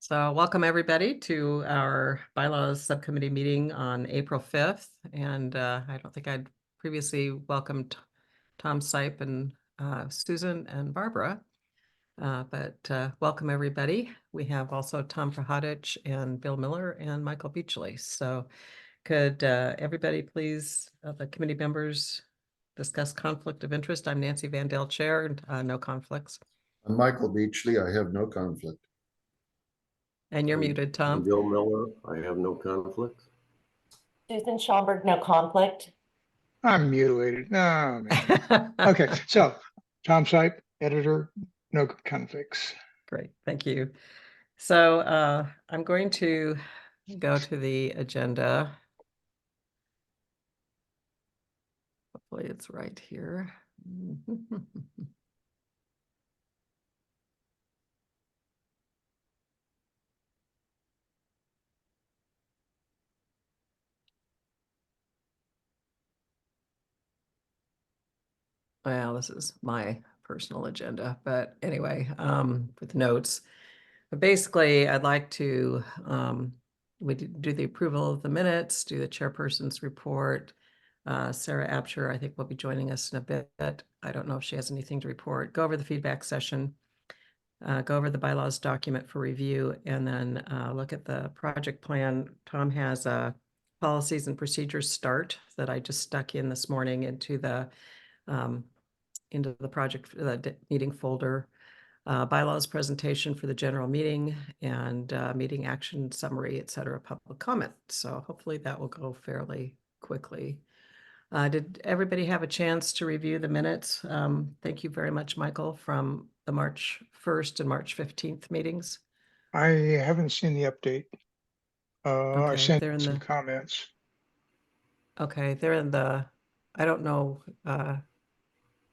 So welcome everybody to our bylaws subcommittee meeting on April 5th. And I don't think I'd previously welcomed Tom Sipe and Susan and Barbara. But welcome everybody. We have also Tom Fahadich and Bill Miller and Michael Beachley. So could everybody please, the committee members, discuss conflict of interest? I'm Nancy Vandale, Chair, and no conflicts. I'm Michael Beachley. I have no conflict. And you're muted, Tom. I'm Bill Miller. I have no conflicts. Susan Schomburg, no conflict. I'm mutilated. No, man. Okay, so Tom Sipe, editor, no conflicts. Great, thank you. So I'm going to go to the agenda. Hopefully it's right here. Well, this is my personal agenda, but anyway, with notes. But basically, I'd like to we do the approval of the minutes, do the chairperson's report. Sarah Absher, I think, will be joining us in a bit. I don't know if she has anything to report. Go over the feedback session, go over the bylaws document for review, and then look at the project plan. Tom has a policies and procedures start that I just stuck in this morning into the project meeting folder. Bylaws presentation for the general meeting and meeting action summary, etc. Public comment. So hopefully that will go fairly quickly. Did everybody have a chance to review the minutes? Thank you very much, Michael, from the March 1st and March 15th meetings. I haven't seen the update. I Okay, sent they're in some the comments. okay, they're in the I don't know,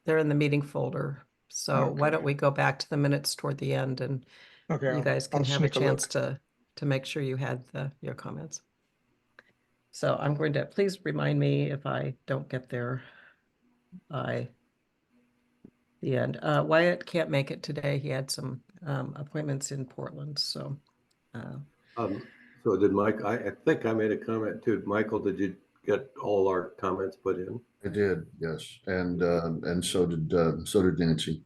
they're in the meeting folder. So why Okay. don't we go back to the minutes toward the end, and Okay, you guys can I'll have a sneak a chance look. to make sure you had your comments. So I'm going to, please remind me if I don't get there by the end. Wyatt can't make it today. He had some appointments in Portland. So So did Mike, I think I made a comment too. Michael, did you get all our comments put in? I did, yes, and so did Nancy.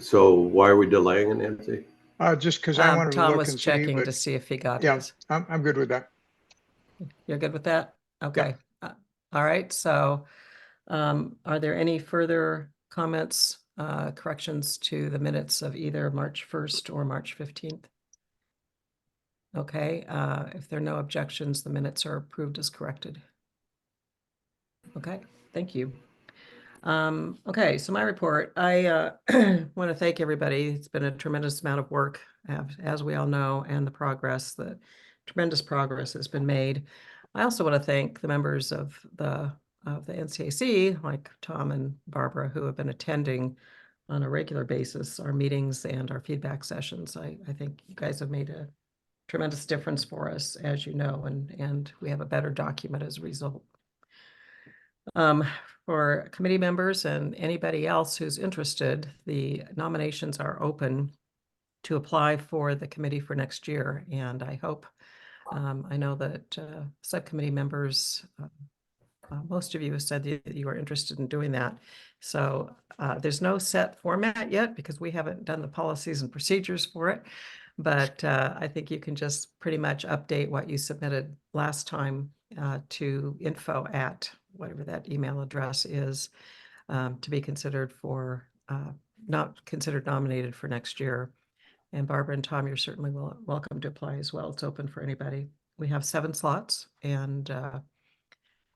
So why are we delaying it, Nancy? Just because I wanted to Tom look was and see, checking but to see if he got yeah, his. I'm good with that. You're good with that? Okay. All right. So are there any further comments, corrections to the minutes of either March 1st or March 15th? Okay. If there are no objections, the minutes are approved as corrected. Okay. Thank you. Okay, so my report, I want to thank everybody. It's been a tremendous amount of work, as we all know, and the tremendous progress has been made. I also want to thank the members of the NCAC, like Tom and Barbara, who have been attending on a regular basis our meetings and our feedback sessions. I think you guys have made a tremendous difference for us, as you know, and we have a better document as a result. For committee members and anybody else who's interested, the nominations are open to apply for the committee for next year. And I hope, I know that subcommittee members, most of you have said that you are interested in doing that. So there's no set format yet because we haven't done the policies and procedures for it. But I think you can just pretty much update what you submitted last time to info at whatever that email address is, to be considered for, not considered nominated for next year. And Barbara and Tom, you're certainly welcome to apply as well. It's open for anybody. We have 7 slots, and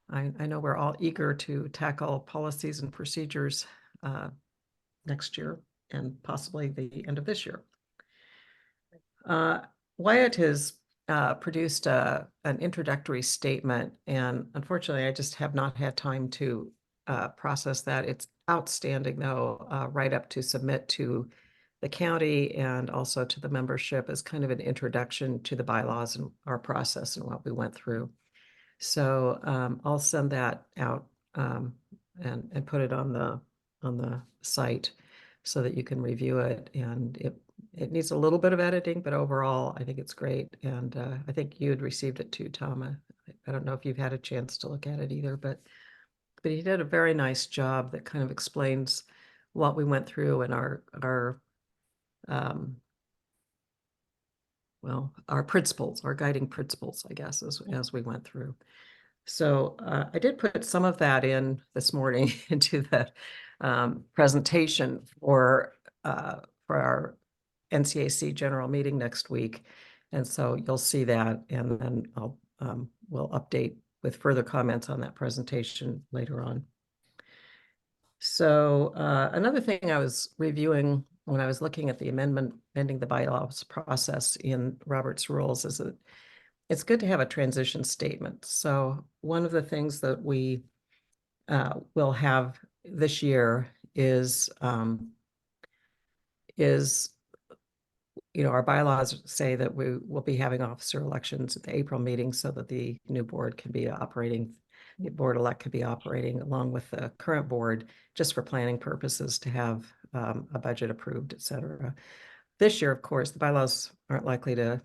I know we're all eager to tackle policies and procedures next year and possibly the end of this year. Wyatt has produced an introductory statement, and unfortunately, I just have not had time to process that. It's outstanding, though, right up to submit to the county and also to the membership as kind of an introduction to the bylaws and our process and what we went through. So I'll send that out and put it on the site. so that you can review it. And it needs a little bit of editing, but overall, I think it's great. And I think you had received it too, Tom. I don't know if you've had a chance to look at it either, but he did a very nice job that kind of explains what we went through and our well, our principles, our guiding principles, I guess, as we went through. So I did put some of that in this morning into the presentation for our NCAC general meeting next week. And so you'll see that, and then we'll update with further comments on that presentation later on. So another thing I was reviewing when I was looking at the amending the bylaws process in Robert's rules is that it's good to have a transition statement. So one of the things that we will have this year is our bylaws say that we will be having officer elections at the April meeting so that the new board can be operating, the board-elect can be operating along with the current board just for planning purposes to have a budget approved, et cetera. This year, of course, the bylaws aren't likely to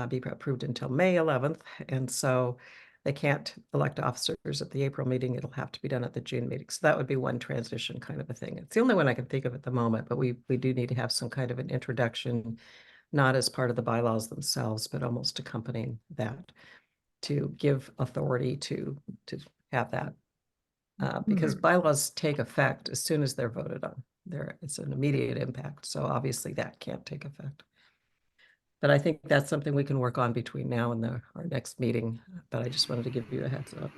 be approved until May 11th. And so they can't elect officers at the April meeting. It'll have to be done at the June meeting. So that would be one transition kind of a thing. It's the only one I can think of at the moment, but we do need to have some kind of an introduction, not as part of the bylaws themselves, but almost accompanying that to give authority to have that. Because bylaws take effect as soon as they're voted on. It's an immediate impact. So obviously that can't take effect. But I think that's something we can work on between now and our next meeting. But I just wanted to give you a heads up.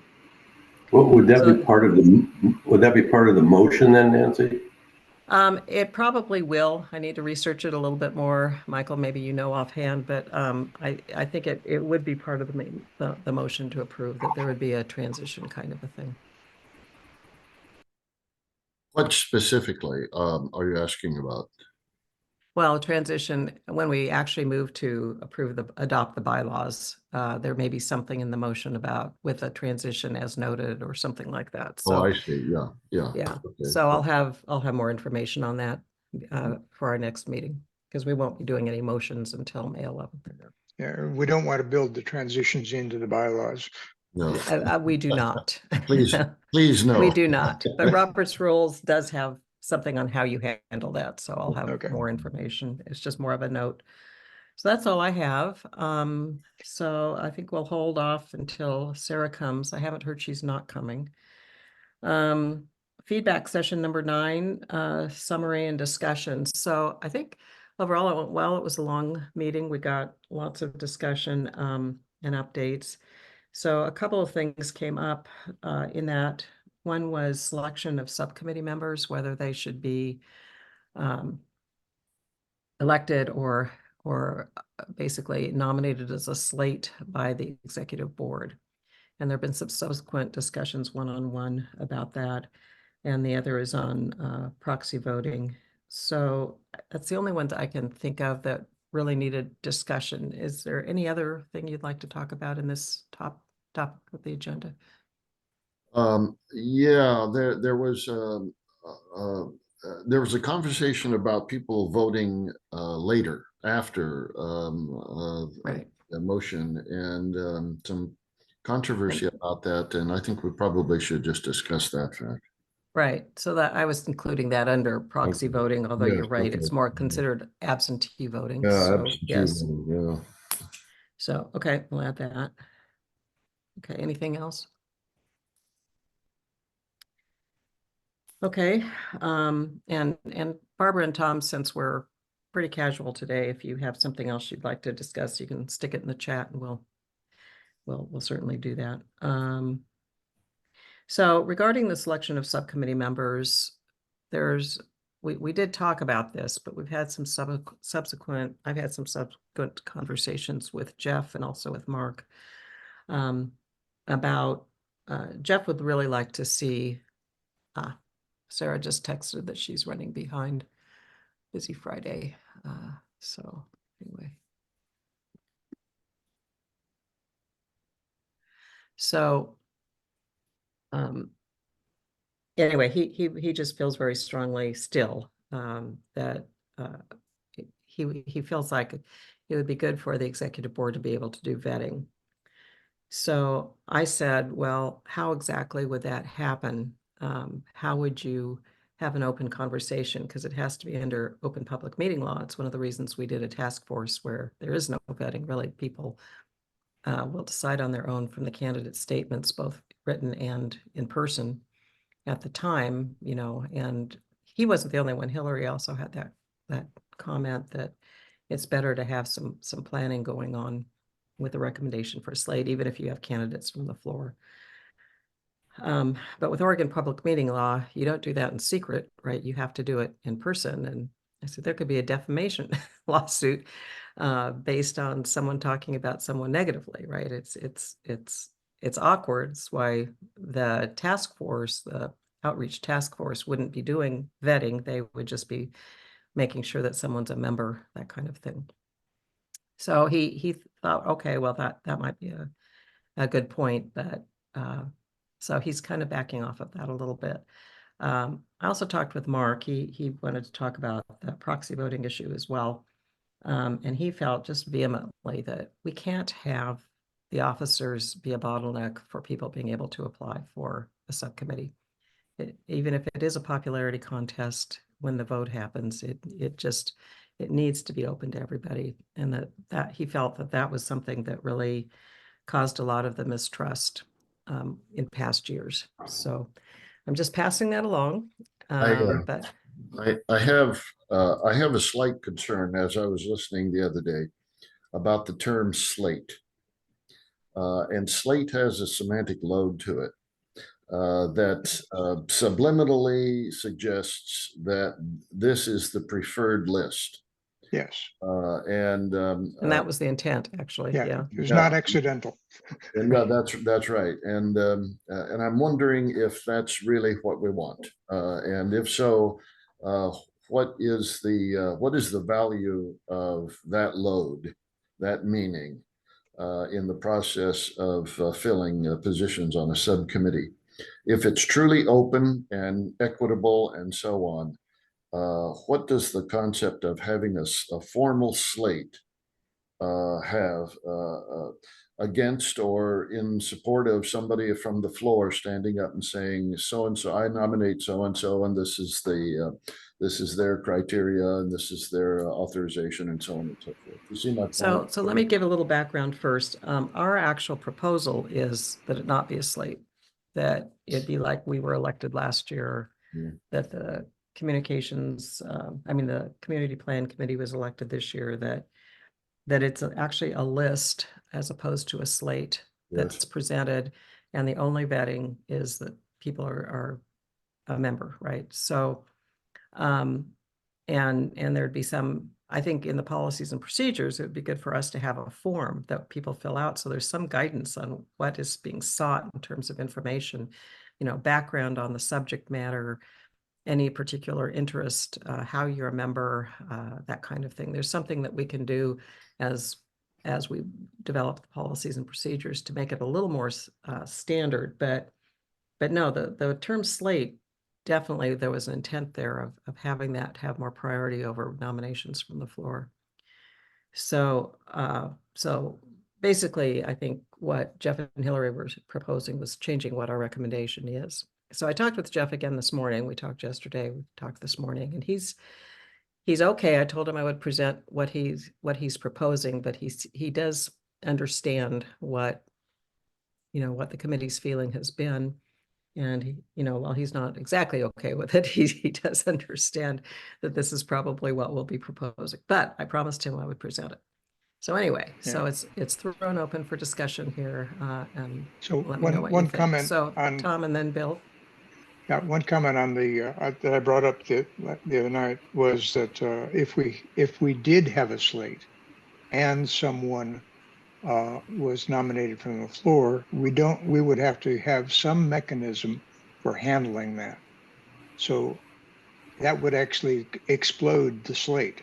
What would that So- be part of the motion then, Nancy? It probably will. I need to research it a little bit more. Michael, maybe you know offhand, but I think it would be part of the motion to approve that there would be a transition kind of a thing. What specifically are you asking about? Well, transition, when we actually move to adopt the bylaws, there may be something in the motion about with a transition as noted or something like that. Oh, So I see. Yeah, yeah. yeah, Okay. so I'll have more information on that for our next meeting, because we won't be doing any motions until May 11th. Yeah, we don't want to build the transitions into the bylaws. No, We do not. please no. We do not. But Robert's Rules does have something on how you handle that. So I'll have Okay. more information. It's just more of a note. So that's all I have. So I think we'll hold off until Sarah comes. I haven't heard she's not coming. Feedback session number 9, summary and discussion. So I think overall it went well. It was a long meeting. We got lots of discussion and updates. So a couple of things came up in that. One was selection of subcommittee members, whether they should be elected or basically nominated as a slate by the executive board. And there have been some subsequent discussions one-on-one about that. And the other is on proxy voting. So that's the only ones I can think of that really needed discussion. Is there any other thing you'd like to talk about in this topic of the agenda? Yeah, there was a conversation about people voting later after Right. a motion, and some controversy about that. And I think we probably should just discuss that fact. Right. So that I was including that under proxy Okay. voting, although Yes, you're right, it's okay. more considered absentee voting. Yeah, So absentee yes. voting, yeah. So, okay, we'll add that. Okay, anything else? Okay, and Barbara and Tom, since we're pretty casual today, if you have something else you'd like to discuss, you can stick it in the chat and we'll certainly do that. So regarding the selection of subcommittee members, we did talk about this, but we've had some I've had some subsequent conversations with Jeff and also with Mark about Jeff would really like to see Sarah just texted that she's running behind. Busy Friday. So anyway. So anyway, he just feels very strongly still that he feels like it would be good for the executive board to be able to do vetting. So I said, well, how exactly would that happen? How would you have an open conversation? Because it has to be under open public meeting law. It's one of the reasons we did a task force where there is no vetting. Really, people will decide on their own from the candidate statements, both written and in person at the time, you know, and he wasn't the only one. Hillary also had that comment that it's better to have some planning going on with a recommendation for a slate, even if you have candidates from the floor. But with Oregon public meeting law, you don't do that in secret, right? You have to do it in person. And I said there could be a defamation lawsuit based on someone talking about someone negatively, right? It's awkward. It's why the task force, the outreach task force, wouldn't be doing vetting. They would just be making sure that someone's a member, that kind of thing. So he thought, okay, well, that might be a good point, but so he's kind of backing off of that a little bit. I also talked with Mark. He wanted to talk about the proxy voting issue as well. And he felt just vehemently that we can't have the officers be a bottleneck for people being able to apply for a subcommittee. Even if it is a popularity contest, when the vote happens, it needs to be open to everybody. And that he felt that was something that really caused a lot of the mistrust in past years. So I'm just passing that along. But I have a slight concern as I was listening the other day about the term slate. And slate has a semantic load to it that subliminally suggests that this is the preferred list. Yes. And that was the intent, actually. Yeah. It was not accidental. And that's right. And I'm wondering if that's really what we want. And if so, what is the value of that load, that meaning, in the process of filling positions on a subcommittee? If it's truly open and equitable and so on, what does the concept of having a formal slate have against or in support of somebody from the floor standing up and saying, so and so, I nominate so and so, and this is their criteria, and this is their authorization, and so on and so forth. You see my point? So let me give a little background first. Our actual proposal is that it not be a slate, that it'd be like we were elected last year, that the communications, the community plan committee was elected this year, that it's actually a list as opposed to a slate that's presented, and the only vetting is that people are a member, right? So, and there'd be some, I think in the policies and procedures, it would be good for us to have a form that people fill out. So there's some guidance on what is being sought in terms of information, background on the subject matter, any particular interest, how you're a member, that kind of thing. There's something that we can do as we develop the policies and procedures to make it a little more standard. But no, the term slate, definitely there was an intent there of having that have more priority over nominations from the floor. So basically, I think what Jeff and Hillary were proposing was changing what our recommendation is. So I talked with Jeff again this morning. We talked yesterday, we talked this morning, and he's okay. I told him I would present what he's proposing, but he does understand what the committee's feeling has been. And while he's not exactly okay with it, he does understand that this is probably what we'll be proposing. But I promised him I would present it. So anyway, so it's thrown open for discussion here. And So let me know what you one think. comment So on Tom and then Bill. Yeah, one comment on the that I brought up the other night was that if we did have a slate and someone was nominated from the floor, we would have to have some mechanism for handling that. So that would actually explode the slate.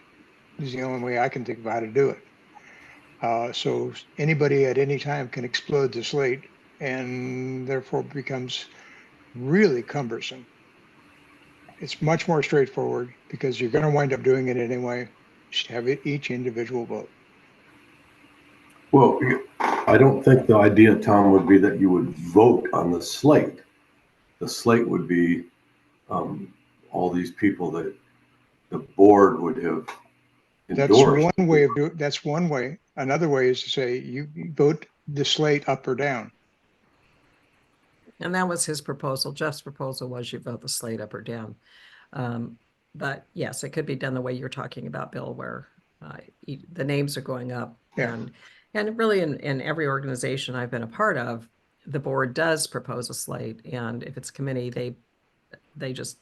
Is the only way I can think of how to do it. So anybody at any time can explode the slate, and therefore becomes really cumbersome. it's much more straightforward because you're going to wind up doing it anyway. Just have it each individual vote. Well, I don't think the idea, Tom, would be that you would vote on the slate. The slate would be all these people that the board would have That's endorsed. one way of doing. That's one way. Another way is to say you vote the slate up or down. And that was his proposal. Jeff's proposal was you vote the slate up or down. But yes, it could be done the way you're talking about, Bill, where the names are going up. Yeah. And really in every organization I've been a part of, the board does propose a slate. And if it's committee, they just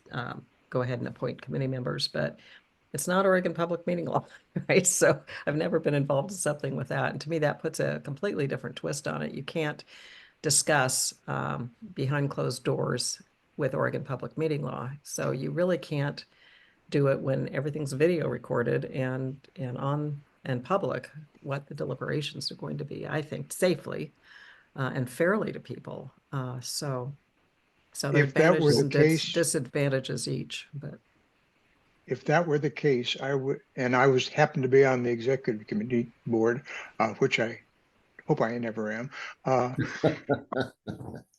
go ahead and appoint committee members. But it's not Oregon public meeting law, right? So I've never been involved in something with that. And to me, that puts a completely different twist on it. You can't discuss behind closed doors with Oregon public meeting law. So you really can't do it when everything's video recorded and on and public what the deliberations are going to be, I think, safely and fairly to people. So there are If that were advantages the and case, disadvantages each, but if that were the case, I would, and I happened to be on the executive committee board, which I hope I never am.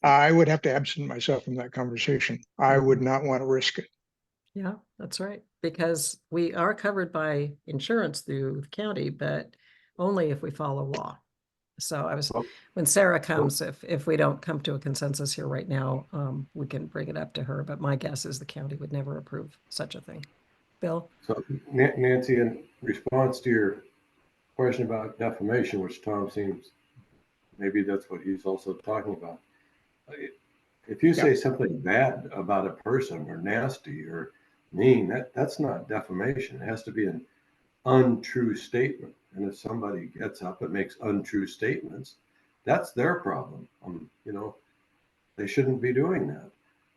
I would have to absent myself from that conversation. I would not want to risk it. yeah, that's right. Because we are covered by insurance through the county, but only if we follow law. So when Sarah comes, if we don't come to a consensus here right now, we can bring it up to her. But my guess is the county would never approve such a thing. Bill? So Nancy, in response to your question about defamation, which Tom seems, maybe that's what he's also talking about. If you say something bad about a person or nasty or mean, that's not defamation. It has to be an untrue statement. And if somebody gets up and makes untrue statements, that's their problem. They shouldn't be doing that.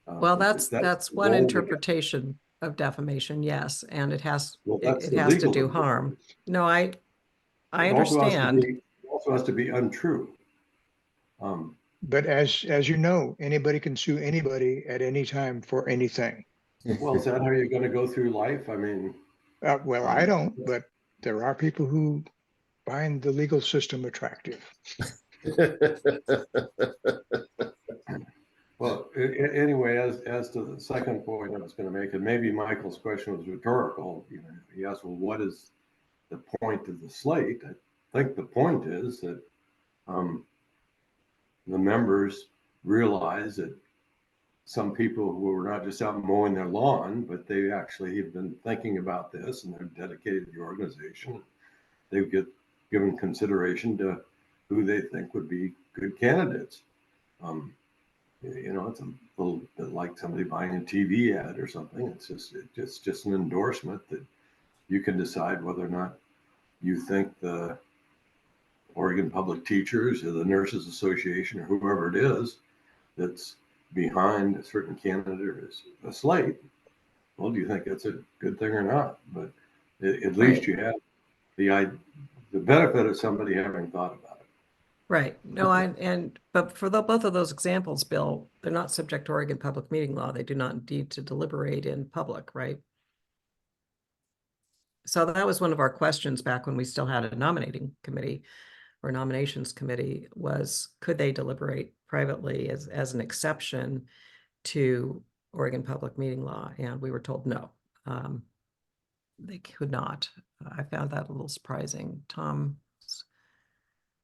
Well, that's one role interpretation of defamation, yes, and it has that's it the has to legal do harm. interpretation. No, I It understand. also has to be untrue. But as you know, anybody can sue anybody at any time for anything. Well, is that how you're going to go through life? I mean, Well, I don't, but there are people who find the legal system attractive. well, anyway, as to the second point I was going to make, and maybe Michael's question was rhetorical. He asked, "Well, what is the point of the slate?" I think the point is that the members realize that some people who are not just out mowing their lawn, but they actually have been thinking about this and they're dedicated to the organization. They've given consideration to who they think would be good candidates. It's a little bit like somebody buying a TV ad or something. It's just an endorsement that you can decide whether or not you think the Oregon Public Teachers or the Nurses Association or whoever it is that's behind a certain candidate or a slate. Well, do you think that's a good thing or not? But at least you have the benefit of somebody having thought about it. Right. No, but for both of those examples, Bill, they're not subject to Oregon public meeting law. They do not need to deliberate in public, right? So that was one of our questions back when we still had a nominating committee or nominations committee was, could they deliberate privately as an exception to Oregon public meeting law? And we were told no, they could not. I found that a little surprising. Tom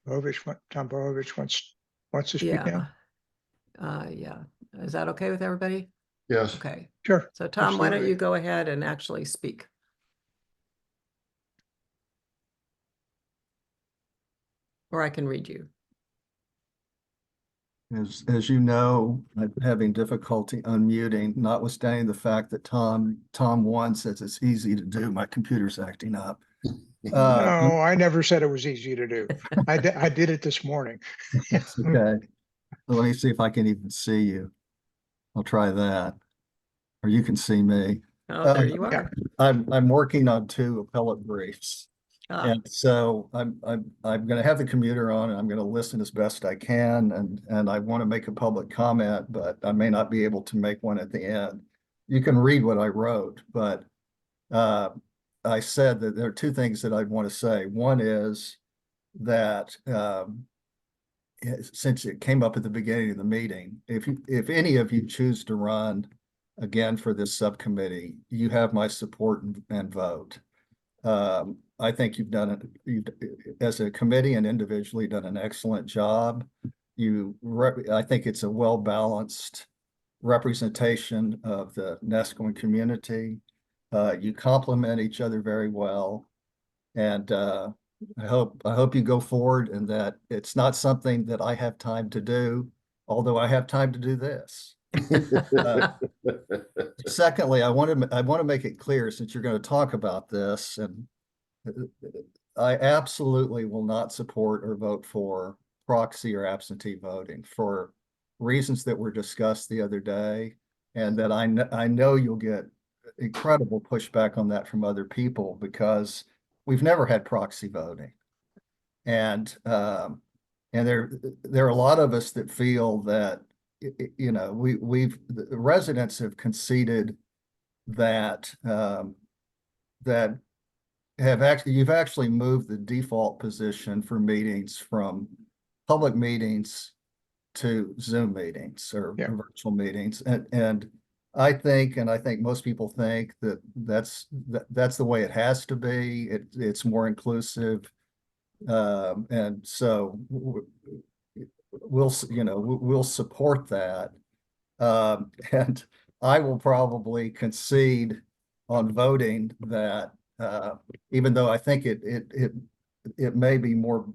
Borovich wants to speak now. Yeah. Is that okay with everybody? Yes. Okay. Sure. So Tom, why don't Absolutely. you go ahead and actually speak? Or I can read you. As you know, I'm having difficulty unmuting, notwithstanding the fact that Tom 1 says it's easy to do. My computer's acting up. No, I never said it was easy to do. I did it this morning. Okay. Let me see if I can even see you. I'll try that. Or you can see me. Oh, there you are. I'm working on 2 appellate briefs. And so I'm going to have the computer on and I'm going to listen as best I can. And I want to make a public comment, but I may not be able to make one at the end. you can read what I wrote, but I said that there are two things that I want to say. One is that since it came up at the beginning of the meeting, if any of you choose to run again for this subcommittee, you have my support and vote. I think you've done it, you've, as a committee and individually, done an excellent job. I think it's a well-balanced representation of the Nescoin community. You complement each other very well. And I hope you go forward and that it's not something that I have time to do, although I have time to do this. Secondly, I want to make it clear, since you're going to talk about this, and I absolutely will not support or vote for proxy or absentee voting for reasons that were discussed the other day, and that I know you'll get incredible pushback on that from other people, because we've never had proxy voting. And there are a lot of us that feel that, you know, the residents have conceded that that you've actually moved the default position for meetings from public meetings to Zoom meetings or virtual meetings. And I think most people think that that's the way it has to be. It's more inclusive. And so we'll support that. And I will probably concede on voting that even though I think it may be more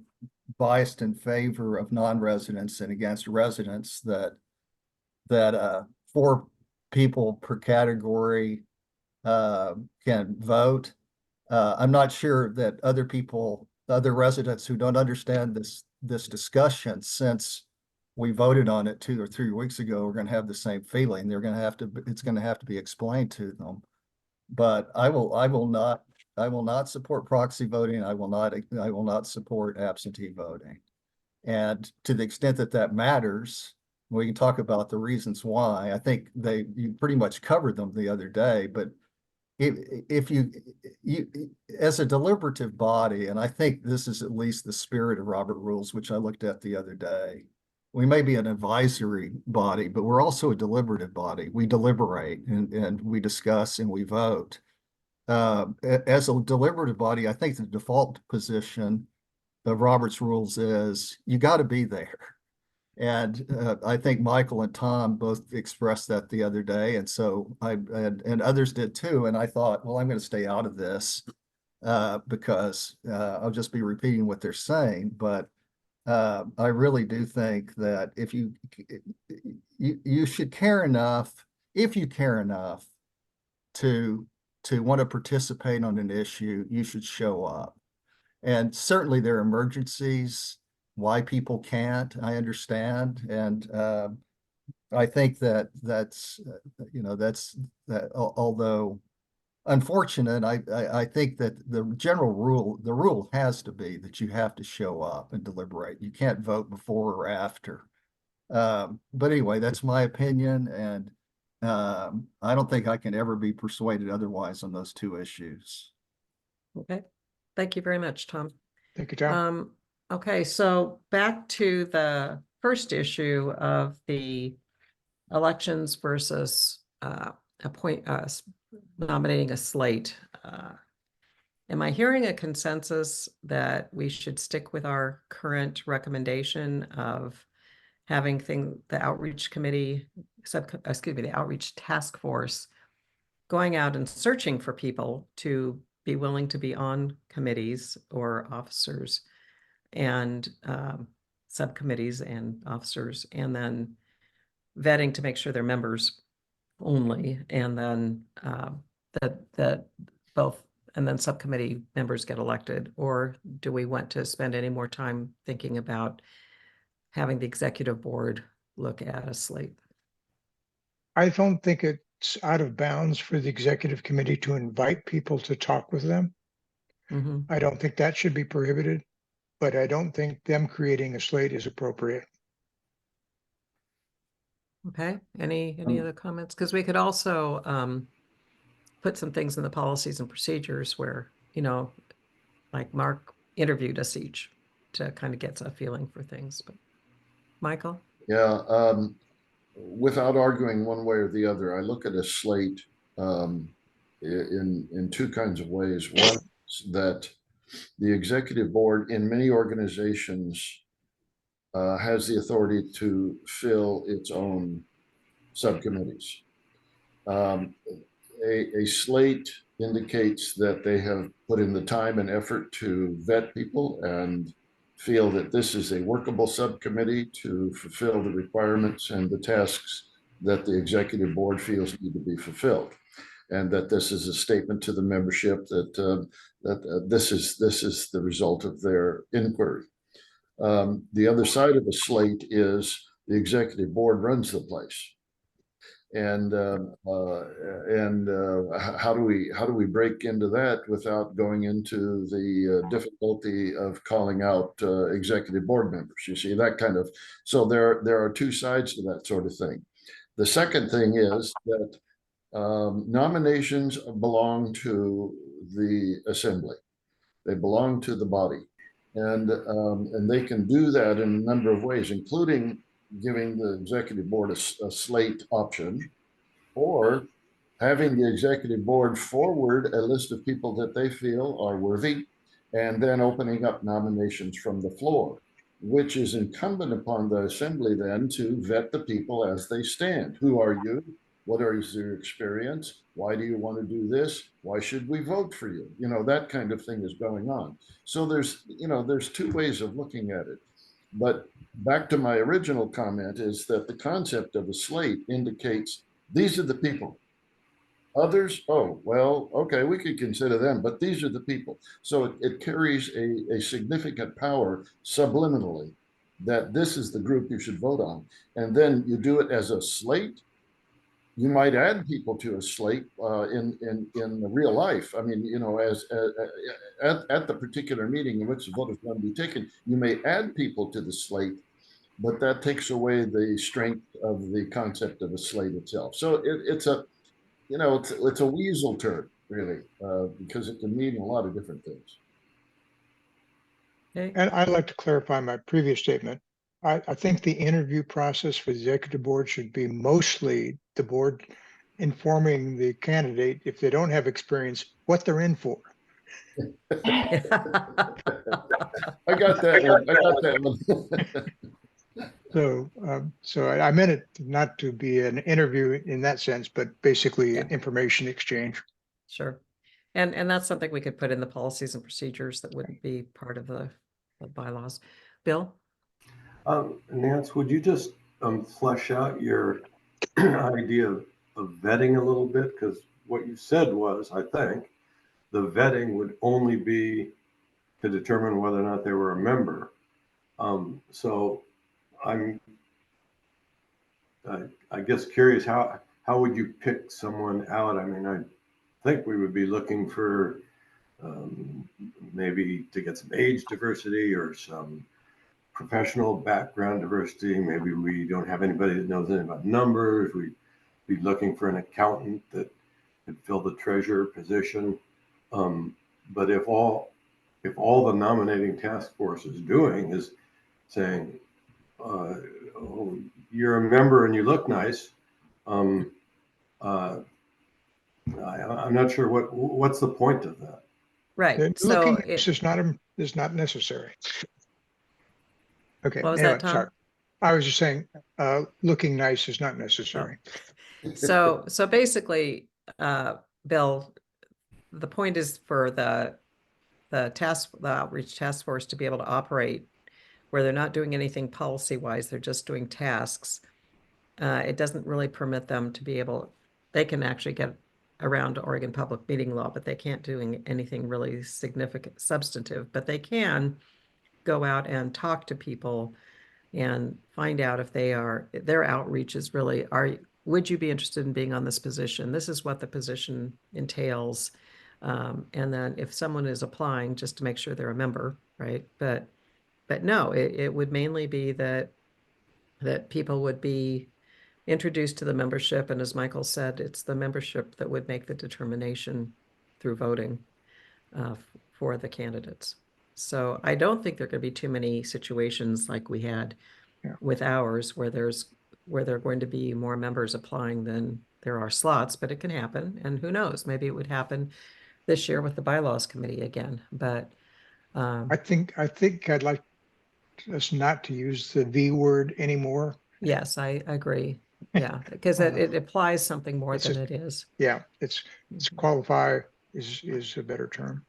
biased in favor of non-residents and against residents, that 4 people per category can vote. I'm not sure that other residents who don't understand this discussion, since we voted on it 2 or 3 weeks ago, are going to have the same feeling. It's going to have to be explained to them. But I will not support proxy voting. I will not support absentee voting. And to the extent that that matters, we can talk about the reasons why. I think you pretty much covered them the other day, but if you as a deliberative body, and I think this is at least the spirit of Robert Rules, which I looked at the other day, we may be an advisory body, but we're also a deliberative body. We deliberate and we discuss and we vote. As a deliberative body, I think the default position of Robert's Rules is you got to be there. And I think Michael and Tom both expressed that the other day. And so and others did too. And I thought, well, I'm going to stay out of this because I'll just be repeating what they're saying. But I really do think that if you should care enough, if you care enough to want to participate on an issue, you should show up. And certainly there are emergencies, why people can't, I understand. And I think that's although unfortunate, I think that the rule has to be that you have to show up and deliberate. You can't vote before or after. But anyway, that's my opinion. And I don't think I can ever be persuaded otherwise on those 2 issues. Okay. Thank you very much, Tom. Thank you, Tom. Okay, so back to the first issue of the elections versus nominating a slate. Am I hearing a consensus that we should stick with our current recommendation of having the outreach committee, the outreach task force going out and searching for people to be willing to be on committees or officers and subcommittees and officers, and then vetting to make sure they're members only, and then that both and then subcommittee members get elected? Or do we want to spend any more time thinking about having the executive board look at a slate? I don't think it's out of bounds for the executive committee to invite people to talk with them. Mm-hmm. I don't think that should be prohibited, but I don't think them creating a slate is appropriate. Okay, any other comments? Because we could also put some things in the policies and procedures where, like Mark interviewed us each to kind of get a feeling for things. But Michael? Yeah, without arguing one way or the other, I look at a slate in two kinds of ways. One is that the executive board in many organizations has the authority to fill its own subcommittees. A slate indicates that they have put in the time and effort to vet people and feel that this is a workable subcommittee to fulfill the requirements and the tasks that the executive board feels need to be fulfilled, and that this is a statement to the membership that this is the result of their inquiry. The other side of a slate is the executive board runs the place, and how do we break into that without going into the difficulty of calling out executive board members? You see that kind of, so there are two sides to that sort of thing. The second thing is that nominations belong to the assembly. They belong to the body, and they can do that in a number of ways, including giving the executive board a slate option, or having the executive board forward a list of people that they feel are worthy, and then opening up nominations from the floor, which is incumbent upon the assembly then to vet the people as they stand. Who are you? What is your experience? Why do you want to do this? Why should we vote for you? That kind of thing is going on. So there's two ways of looking at it. But back to my original comment is that the concept of a slate indicates these are the people. Others, oh, well, okay, we could consider them, but these are the people. So it carries a significant power subliminally that this is the group you should vote on. And then you do it as a slate. You might add people to a slate in real life. I mean, as at the particular meeting in which the vote is going to be taken, you may add people to the slate, but that takes away the strength of the concept of a slate itself. So it's a weasel turd, really, because it can mean a lot of different things. Okay. And I'd like to clarify my previous statement. I think the interview process for the executive board should be mostly the board informing the candidate, if they don't have experience, what they're in for. I got that one. So I meant it not to be an interview in that sense, but basically Yeah. information exchange. Sure. And that's something we could put in the policies and procedures that wouldn't be part of the bylaws. Bill? Nance, would you just flesh out your idea of vetting a little bit? Because what you said was, I think, the vetting would only be to determine whether or not they were a member. So I'm, I guess, curious, how would you pick someone out? I mean, I think we would be looking for maybe to get some age diversity or some professional background diversity. Maybe we don't have anybody that knows anything about numbers. We'd be looking for an accountant that could fill the treasurer position. But if all the nominating task force is doing is saying, oh, you're a member and you look nice, I'm not sure what's the point of that. Right. So Looking is not necessary. Okay. What was anyway, that, Tom? sorry. I was just saying, looking nice is not necessary. So basically, Bill, the point is for the outreach task force to be able to operate where they're not doing anything policy-wise, they're just doing tasks. It doesn't really permit them to be able, they can actually get around to Oregon public meeting law, but they can't do anything really significant, substantive, but they can go out and talk to people and find out if their outreach is really, would you be interested in being on this position? This is what the position entails. And then if someone is applying, just to make sure they're a member, right? But no, it would mainly be that people would be introduced to the membership, and as Michael said, it's the membership that would make the determination through voting for the candidates. So I don't think there are going to be too many situations like we had with ours where there are going to be more members applying than there are slots, but it can happen. And who knows, maybe it would happen this year with the bylaws committee again. But I think I'd like us not to use the V word anymore. yes, I agree. Yeah, because it applies something more It's than just- it is. Yeah, it's qualify is a better term.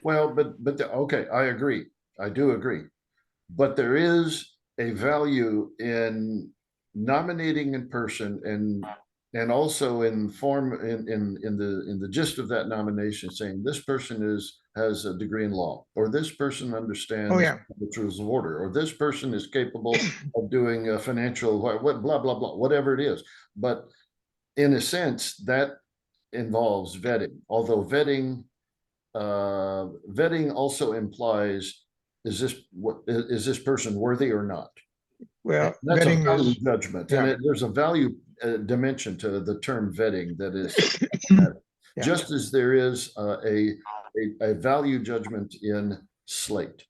Well, okay, I agree. I do agree. But there is a value in nominating in person and also in form in the gist of that nomination saying this person has a degree in law, or this person understands Oh, yeah. the rules of order, or this person is capable of doing a financial what blah blah blah, whatever it is. But in a sense, that involves vetting, although vetting also implies, is this person worthy or not? Well, That's a vetting value is, judgment, yeah. and there's a value dimension to the term vetting that is Yeah. just as there is a value judgment in slate.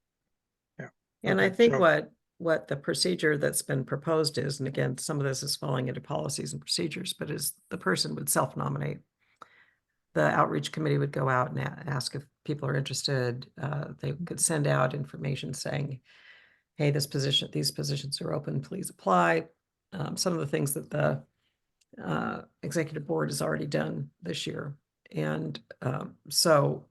And I Okay, think so- what the procedure that's been proposed is, and again, some of this is falling into policies and procedures, but is the person would self-nominate. The outreach committee would go out and ask if people are interested. They could send out information saying, hey, these positions are open, please apply. Some of the things that the executive board has already done this year. And so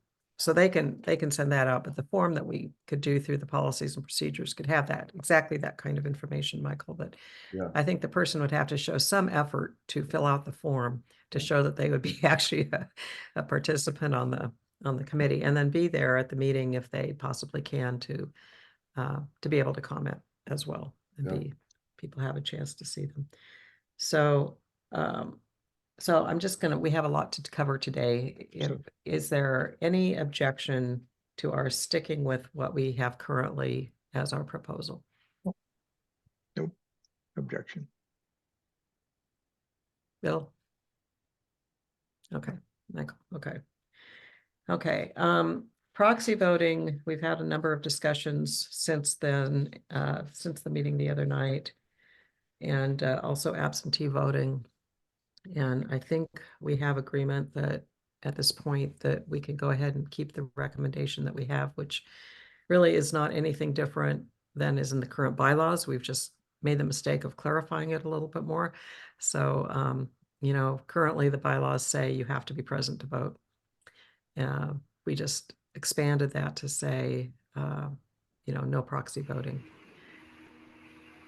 they can send that out, but the form that we could do through the policies and procedures could have exactly that kind of information, Michael. But Yeah. I think the person would have to show some effort to fill out the form to show that they would be actually a participant on the committee, and then be there at the meeting if they possibly can to be able to comment as well, and people have a chance to see them. So I'm just we have a lot to cover today. Is there any objection to our sticking with what we have currently as our proposal? Nope. Objection. Bill? Okay, Michael, okay. Okay, proxy voting, we've had a number of discussions since then, since the meeting the other night, and also absentee voting. And I think we have agreement that at this point that we can go ahead and keep the recommendation that we have, which really is not anything different than is in the current bylaws. We've just made the mistake of clarifying it a little bit more. So, currently the bylaws say you have to be present to vote. We just expanded that to say, no proxy voting.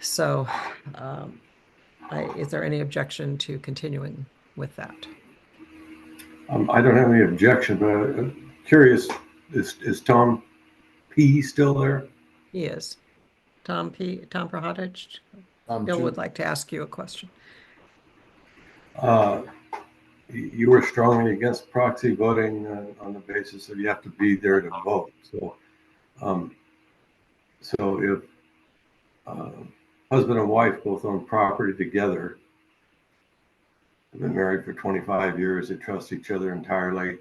So, is there any objection to continuing with that? I don't have any objection, but I'm curious, is Tom P still there? He is. Tom Prahodich, Bill would like to ask you a question. You were strongly against proxy voting on the basis that you have to be there to vote. So if husband and wife both own property together, have been married for 25 years, they trust each other entirely.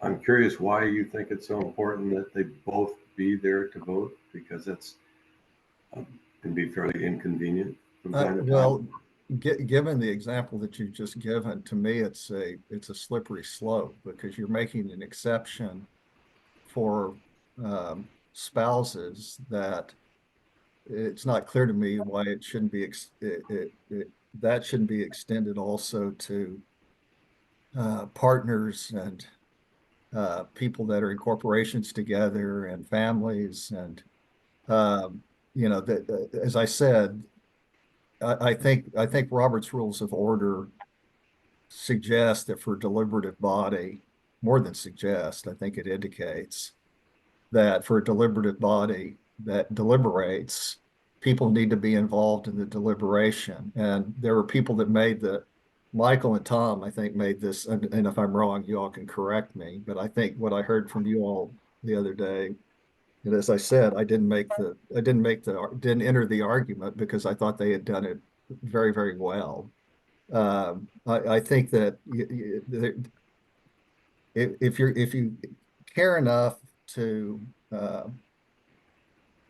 I'm curious why you think it's so important that they both be there to vote, because that's can be fairly inconvenient from time to time. Well, given the example that you've just given, to me, it's a slippery slope, because you're making an exception for spouses that it's not clear to me why it shouldn't be that shouldn't be extended also to partners and people that are in corporations together and families. And that as I said, I think Robert's Rules of Order suggest that for a deliberative body, more than suggest, I think it indicates that for a deliberative body that deliberates, people need to be involved in the deliberation. And there were people that Michael and Tom, I think, made this, and if I'm wrong, you all can correct me, but I think what I heard from you all the other day And as I said, I didn't didn't enter the argument because I thought they had done it very, very well. I think that if you care enough to uh,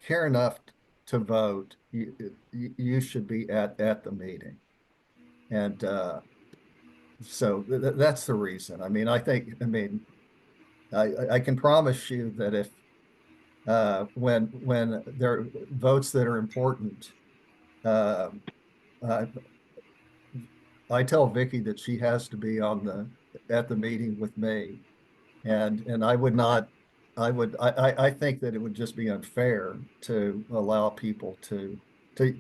care enough to vote, you should be at the meeting. And so that's the reason. I mean, I can promise you that if when there are votes that are important, uh, I, I tell Vicky that she has to be at the meeting with me, and I would not. I think that it would just be unfair to allow people to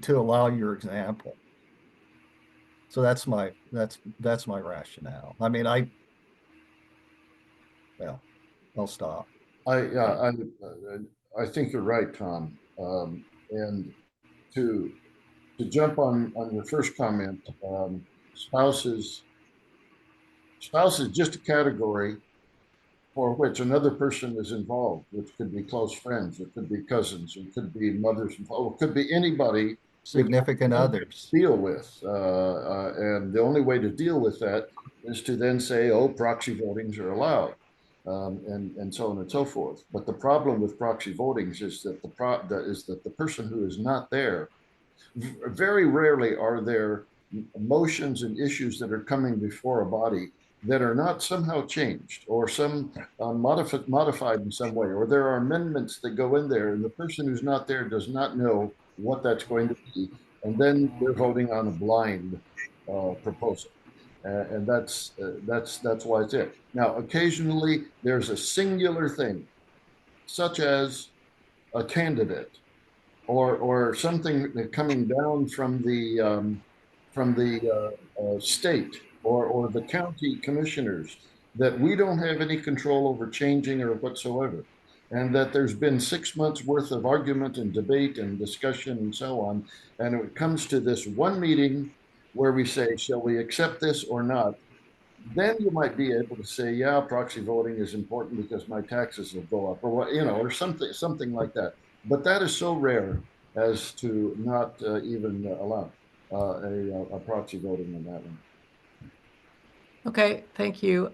allow your example. So that's my rationale. I mean, well, I'll stop. I think you're right, Tom. And to jump on your first comment, spouses is just a category for which another person is involved, which could be close friends, it could be cousins, it could be mothers, it could be anybody Significant others. deal with. And the only way to deal with that is to then say, oh, proxy votings are allowed. And so on and so forth. But the problem with proxy votings is that the person who is not there, very rarely are there motions and issues that are coming before a body that are not somehow changed or some modified in some way, or there are amendments that go in there and the person who's not there does not know what that's going to be, and then they're voting on a blind proposal. And that's why it's it. Now, occasionally there's a singular thing, such as a candidate or something coming down from the state or the county commissioners that we don't have any control over changing or whatsoever, and that there's been 6 months worth of argument and debate and discussion and so on, and it comes to this one meeting where we say, shall we accept this or not? Then you might be able to say, yeah, proxy voting is important because my taxes will go up, or what, or something like that. But that is so rare as to not even allow a proxy voting in that one. Okay, thank you.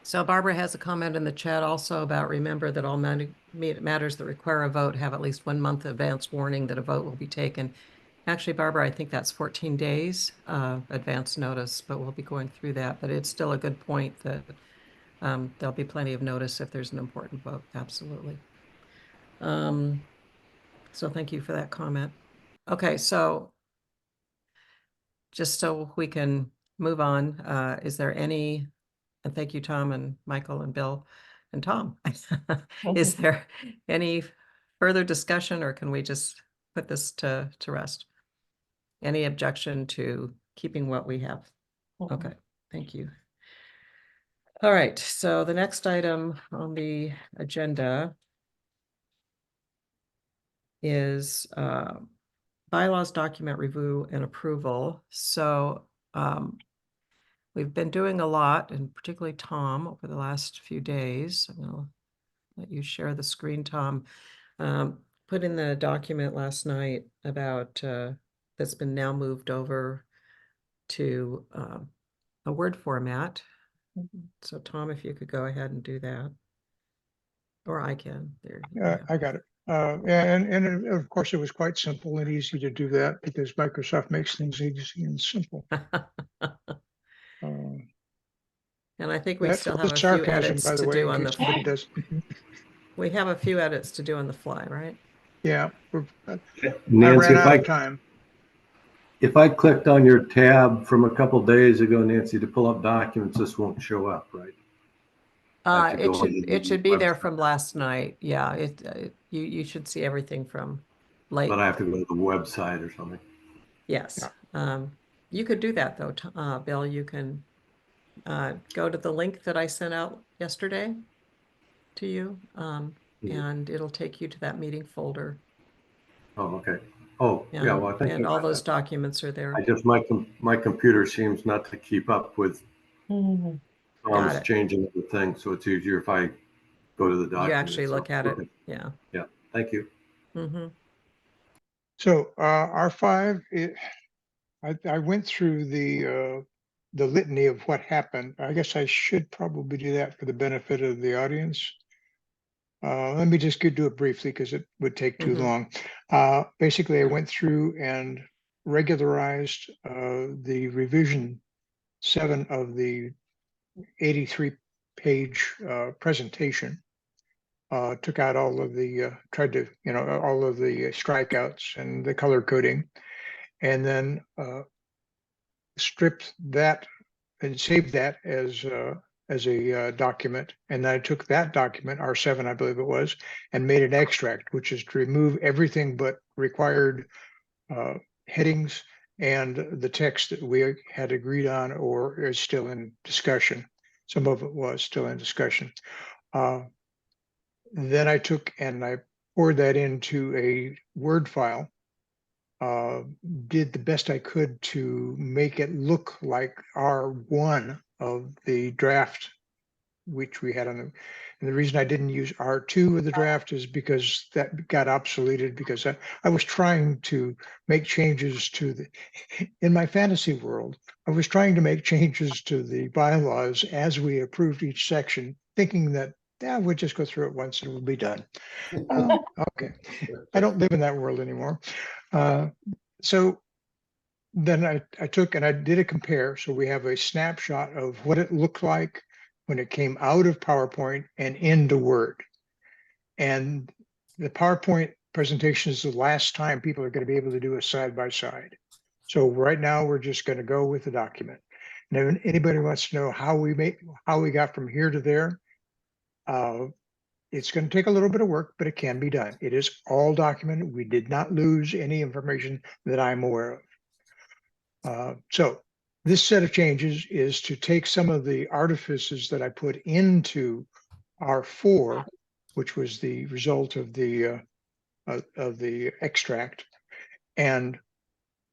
So Barbara has a comment in the chat also about remember that all matters that require a vote have at least 1 month advance warning that a vote will be taken. Actually, Barbara, I think that's 14 days advance notice, but we'll be going through that. But it's still a good point that there'll be plenty of notice if there's an important vote. Absolutely. So thank you for that comment. Okay, so just so we can move on, is there any, and thank you, Tom and Michael and Bill and Tom. Is there any further discussion, or can we just put this to rest? Any objection to keeping what we have? Okay, thank you. All right, so the next item on the agenda is bylaws document review and approval. So we've been doing a lot, and particularly Tom, over the last few days. I'm gonna let you share the screen, Tom. Put in the document last night about that's been now moved over to a Word format. So Tom, if you could go ahead and do that. Or I can. There. I got it. And of course, it was quite simple and easy to do that because Microsoft makes things easy and simple. And I think we That's still the have a few sarcasm, edits by the to way, do in on case the. somebody does. We have a few edits to do on the fly, right? Yeah, I Nancy, ran out of time. if I clicked on your tab from a couple days ago, Nancy, to pull up documents, this won't show up, right? I have to go on the It should be there website. from last night. Yeah, you should see everything from late. But I have to go to the website or something. Yes. You could do that though, Bill. You can go to the link that I sent out yesterday to you, and it'll take you to that meeting folder. Oh, okay. Oh, yeah. Well, I think And all those documents are there. I just my computer seems not to keep up with Got Tom's it. changing the thing, so it's easier if I go to the You document. actually look at it. Okay. Yeah. Yeah, thank you. Mm-hmm. So R5, I went through the litany of what happened. I guess I should probably do that for the benefit of the audience. Let me just do it briefly because it would take too Mhm. long. Basically, I went through and regularized the revision 7 of the 83-page presentation. Took out all of the, tried to, all of the strikeouts and the color coding, and then stripped that and saved that as a document. And then I took that document, R7, I believe it was, and made an extract, which is to remove everything but required headings and the text that we had agreed on or is still in discussion. Some of it was still in discussion. Then I took and I poured that into a Word file, did the best I could to make it look like R1 of the draft, which we had on the, and the reason I didn't use R2 of the draft is because that got obsoleted because I was trying to make changes to the, in my fantasy world, I was trying to make changes to the bylaws as we approved each section, thinking that, yeah, we'll just go through it once and we'll be done. Okay. I don't live in that world anymore. So then I took and I did a compare. So we have a snapshot of what it looked like when it came out of PowerPoint and into Word. And the PowerPoint presentation is the last time people are going to be able to do a side by side. So right now we're just going to go with the document. And if anybody wants to know how we got from here to there, it's going to take a little bit of work, but it can be done. It is all documented. We did not lose any information that I'm aware of. So this set of changes is to take some of the artifices that I put into R4, which was the result of the extract, and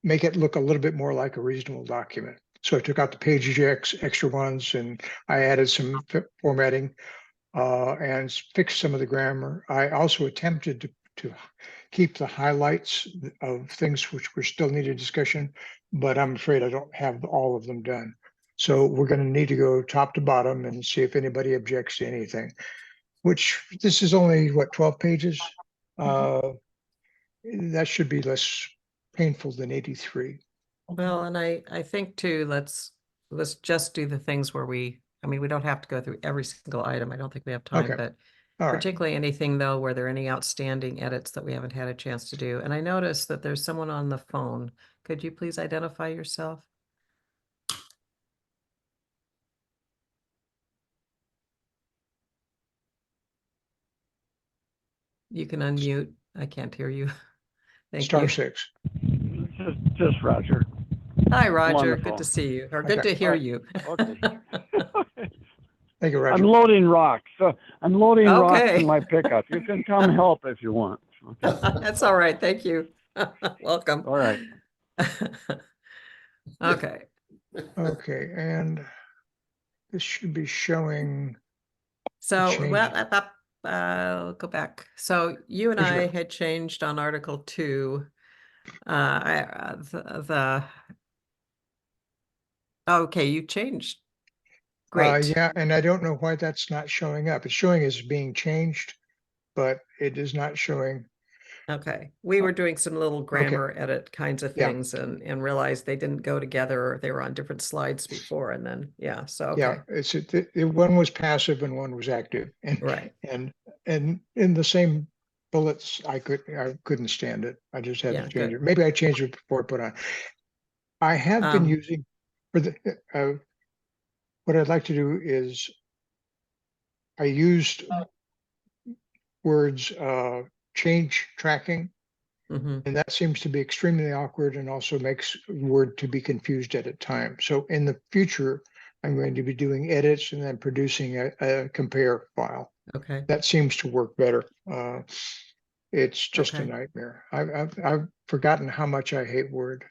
make it look a little bit more like a reasonable document. So I took out the page extra ones and I added some formatting and fix some of the grammar. I also attempted to keep the highlights of things which were still needed discussion, but I'm afraid I don't have all of them done. So we're going to need to go top to bottom and see if anybody objects to anything, which this is only, what, 12 pages? That should be less painful than 83. Well, and I think too, let's just do the things where we don't have to go through every single item. I don't think we have time, Okay. but All right. particularly anything though, where there are any outstanding edits that we haven't had a chance to do. And I noticed that there's someone on the phone. Could you please identify yourself? You can unmute. I can't hear you. Thank Star you. 6. Just Roger. Hi, Roger. Wonderful. Good to see you, or good Okay. to hear Right. you. Okay. Thank you, I'm Roger. loading rocks. I'm loading rocks Okay. in my pickup. You can come help if you want. Okay. That's all right. Thank you. Welcome. All right. Okay. Okay, and this should be showing. So, change. well, I'll go back. So you and Where's I your- had changed on Article 2. Okay, you changed. Great. Yeah, and I don't know why that's not showing up. It's showing as being changed, but it is not showing. Okay. We were doing some little grammar edit kinds of Yeah. things and realized they didn't go together, or they were on different slides before, and then so okay. Yeah, one was passive and one was active, and Right. and in the same bullets, I couldn't stand it. I just had Yeah, to change good. it. Maybe I changed it before I put on. I have been using for the what I'd like to do is I used words change tracking, Mhm. and that seems to be extremely awkward and also makes Word to be confused at a time. So in the future, I'm going to be doing edits and then producing a compare file. Okay. That seems to work better. It's just a Okay. nightmare. I've forgotten how much I hate Word.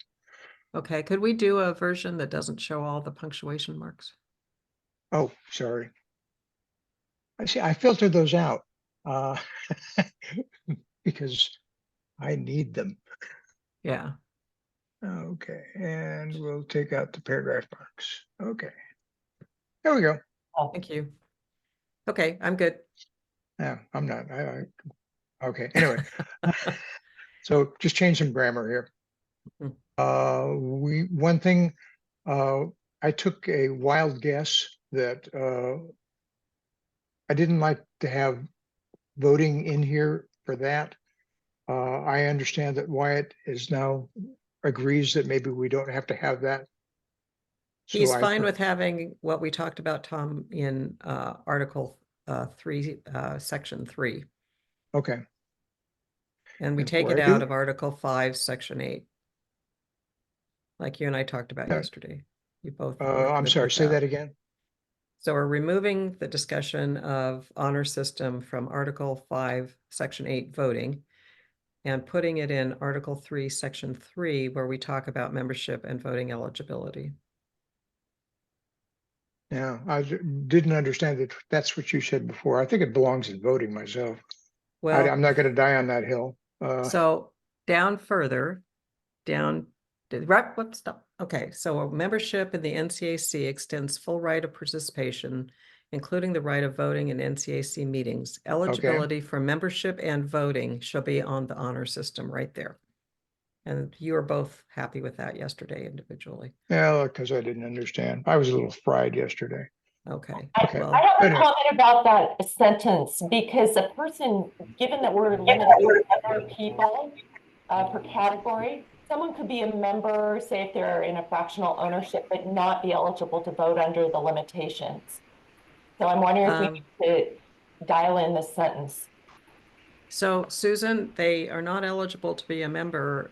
Okay. Could we do a version that doesn't show all the punctuation marks? Oh, sorry. I see, I filtered those out, uh, because I need them. Yeah, Okay, and we'll take out the paragraph marks. Okay. There we go. thank you. Okay, I'm good. Yeah, I'm not, okay, anyway. So just change some grammar here. Mhm. One thing, I took a wild guess that, I didn't like to have voting in here for that. I understand that Wyatt is now agrees that maybe we don't have to have that. So He's I fine put- with having what we talked about, Tom, in Article 3, Section 3. Okay, And we And take before it I do- out of Article 5, Section 8. Like you and I talked about Yeah. yesterday. You both were I'm good sorry, with say that again. So we're removing the discussion of honor system from Article 5, Section 8 voting and putting it in Article 3, Section 3, where we talk about membership and voting eligibility. Yeah, didn't understand that. That's what you said before. I think it belongs in voting myself. Well, I'm not gonna die on that hill. so down further, down, right, whoops, stop. Okay, so a membership in the NCAC extends full right of participation, including the right of voting in NCAC meetings. Eligibility for membership and voting shall be on the honor system right there. And you were both happy with that yesterday individually. Yeah, because I didn't understand. I was a little fried yesterday. Okay, Okay. I well, have a Anyway. comment about that sentence, because a person, given that we're limited to number of people per category, someone could be a member, say if they're in a fractional ownership, but not be eligible to vote under the limitations. So I'm wondering if we need to dial in this sentence. so Susan, they are not eligible to be a member.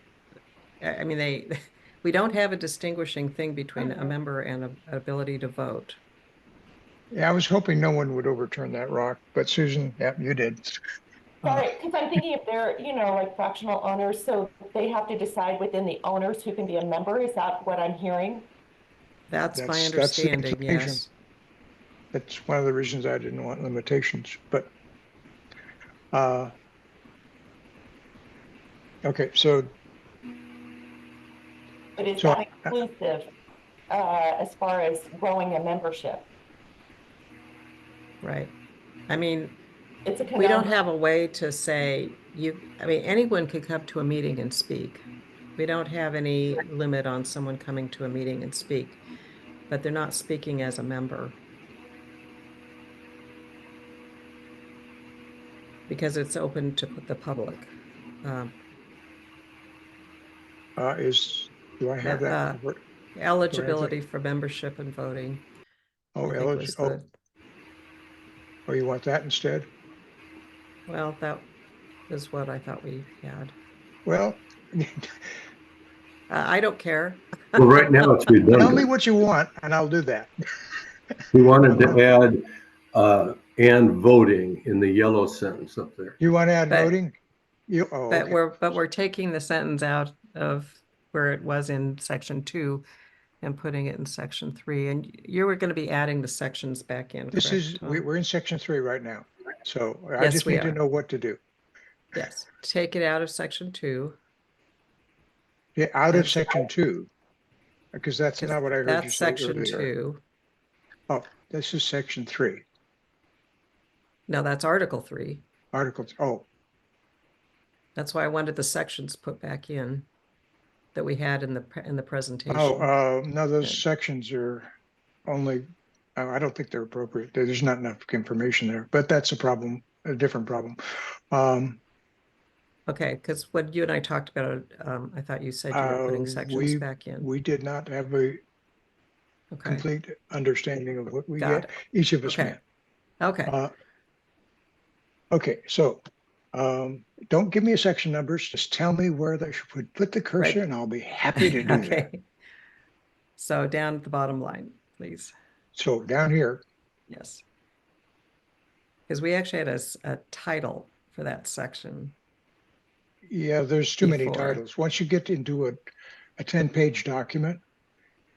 I mean, we don't have a distinguishing thing between a member and an ability to vote. Yeah, I was hoping no one would overturn that rock, but Susan, yeah, you did. Sorry, because I'm thinking if they're, like fractional owners, so they have to decide within the owners who can be a member. Is that what I'm hearing? That's my That's the understanding, implication. yes. That's one of the reasons I didn't want limitations, but okay, so But is So, that inclusive as far as growing a membership? Right. I mean, It's a we don't conundrum. have a way to say I mean, anyone could come to a meeting and speak. We don't have any limit on someone coming to a meeting and speak, but they're not speaking as a member. Because it's open to the public. do I have that? Eligibility for membership and voting, Oh, I think was the, oh, you want that instead? well, that is what I thought we had. Well, I don't care. Well, right now it's tell me redundant. what you want and I'll do that. We wanted to add, and voting in the yellow sentence up there. You want to add But- voting? But Okay. we're taking the sentence out of where it was in Section 2 and putting it in Section 3. And you were going to be adding the sections back in, This correct, is, Tom? we're in section 3 right now. So I Yes, just we need to are. know what to do. Yes, take it out of Section 2. Yeah, out of And- section 2, because that's not what I heard you That's say Section earlier. 2. Oh, this is section 3, No, that's Article 3. article. Oh, That's why I wanted the sections put back in that we had in the presentation. no, those Yeah. sections are only, I don't think they're appropriate. There's not enough information there, but that's a problem, a different problem. Okay, because when you and I talked about it, I thought you said you were putting sections back in. We did not have a Okay, complete understanding of what we got get, each of us Okay. meant. okay, Okay, so don't give me a section numbers, just tell me where they should put the cursor Right. and I'll be happy to do that. okay. So down at the bottom line, please. So down here, Yes. Because we actually had a title for that section. yeah, there's too many Before. titles. Once you get into a 10-page document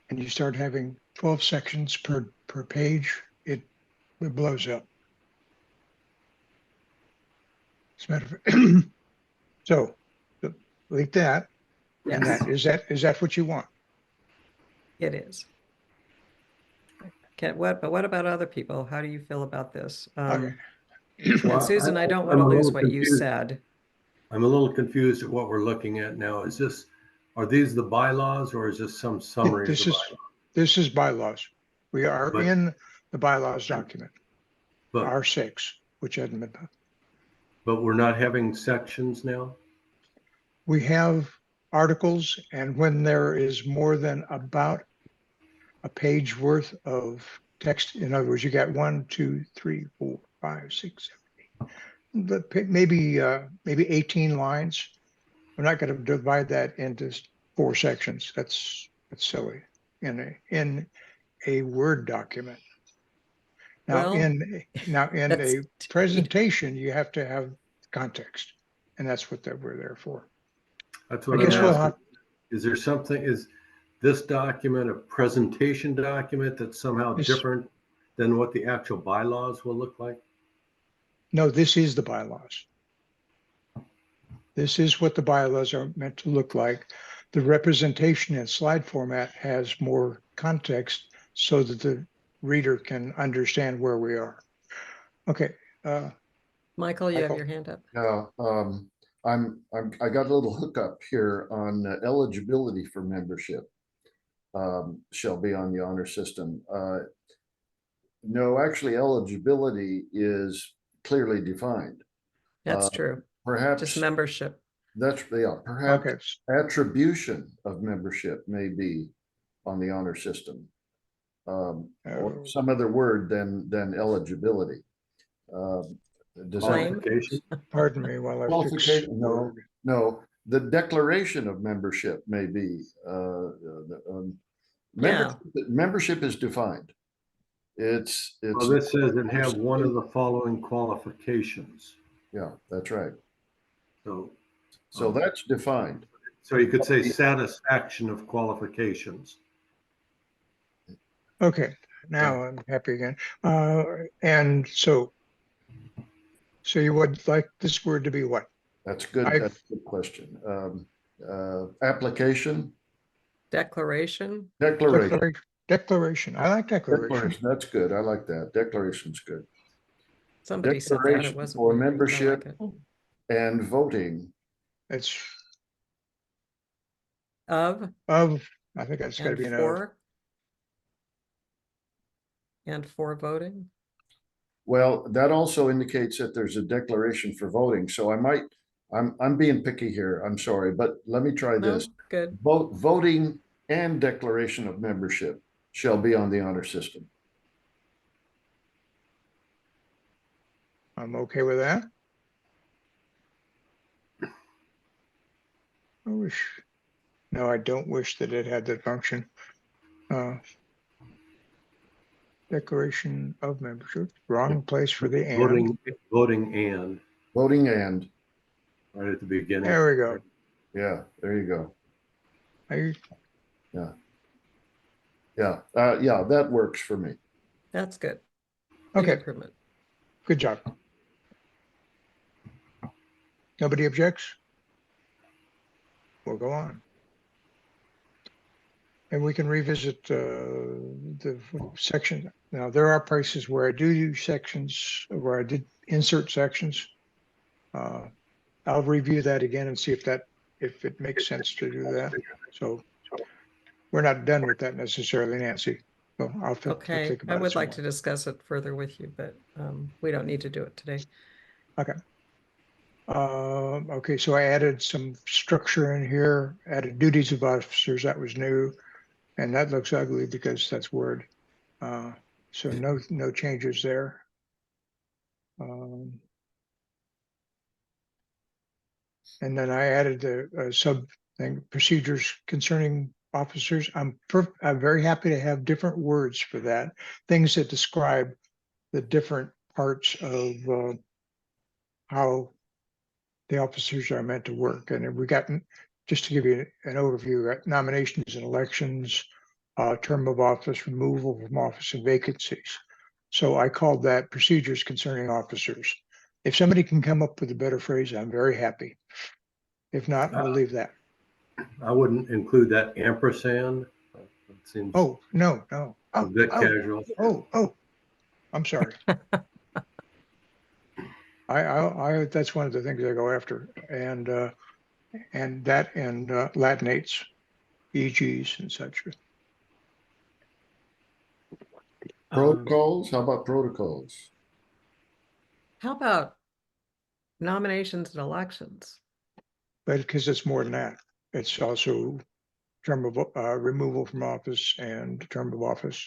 and you start having 12 sections per page, it blows up. As a matter of fact, so delete that. And Yes, is that what you want? it is. But what about other people? How do you feel about this? Okay. And Susan, I don't want I'm to a lose little what you confused. said. I'm a little confused at what we're looking at now. Are these the bylaws or is this some summary of the bylaws? This is bylaws. We are But- in the bylaws document, But, R6, which hadn't been done. but we're not having sections now? We have articles, and when there is more than about a page worth of text, in other words, you got 1, 2, 3, 4, 5, 6, 7, 8, maybe 18 lines. We're not going to divide that into 4 sections. That's silly in a Word document. Now, Well, in a that's- presentation, you have to have context, and that's what we're there for. That's I what I'm guess we'll asking. have, Is there something, is this document a presentation document that's somehow Yes. different than what the actual bylaws will look like? no, this is the bylaws. This is what the bylaws are meant to look like. The representation in slide format has more context so that the reader can understand where we are. Okay. Michael, you have Michael? your hand up. Yeah, I got a little hookup here on eligibility for membership. Shall be on the honor system. No, actually eligibility is clearly defined. That's Uh, true. Perhaps Just membership. that's, yeah, perhaps Okay. attribution of membership may be on the honor system. Or some other word than eligibility. Does that? Claim. Qualification? Pardon me while I fix Qualification, no, word. no, the declaration of membership may be, membership is defined. It's, Well, this says it have one of the following qualifications. yeah, that's right. So, So that's defined. so you could say satisfaction of qualifications. Okay, now I'm happy again. And so you would like this word to be what? That's good. I- That's a good question. Application, Declaration. declaration, Declaration. I like declaration. declaration. That's good. I like that. Declaration's good. Somebody said that. It Declaration wasn't for me. I membership like it. and voting. It's Of I think that's got to and be an of. for. And for voting. Well, that also indicates that there's a declaration for voting. So I'm being picky here. I'm sorry, but let me try No, this. good. Voting and declaration of membership shall be on the honor system. I'm okay with that. I don't wish that it had that function. Declaration of membership, wrong place for the and. Voting and Voting and, right at the beginning. There we go. yeah, there you go. I- Yeah, yeah, that works for me. That's good. Big Okay, improvement. good job. Nobody objects? We'll go on. And we can revisit the section. Now, there are places where I do sections, where I did insert sections. I'll review that again and see if it makes sense to do that. So we're not done with that necessarily, Nancy. So I'll think Okay, about I it would some like more. to discuss it further with you, but we don't need to do it today. Okay. Okay, so I added some structure in here, added duties of officers, that was new. And that looks ugly because that's Word. So no changes there. And then I added the sub thing, procedures concerning officers. I'm very happy to have different words for that, things that describe the different parts of how the officers are meant to work. And we got, just to give you an overview, we got nominations and elections, term of office, removal from office, and vacancies. So I called that procedures concerning officers. If somebody can come up with a better phrase, I'm very happy. If not, we'll leave that. I wouldn't include that ampersand. It seems Oh, no. a Oh, bit oh, casual. oh, I'm sorry. That's one of the things I go after. And that and Latinates, EGs and such. Protocols, how about protocols? How about nominations and elections? But because it's more than that, it's also term of removal from office and term of office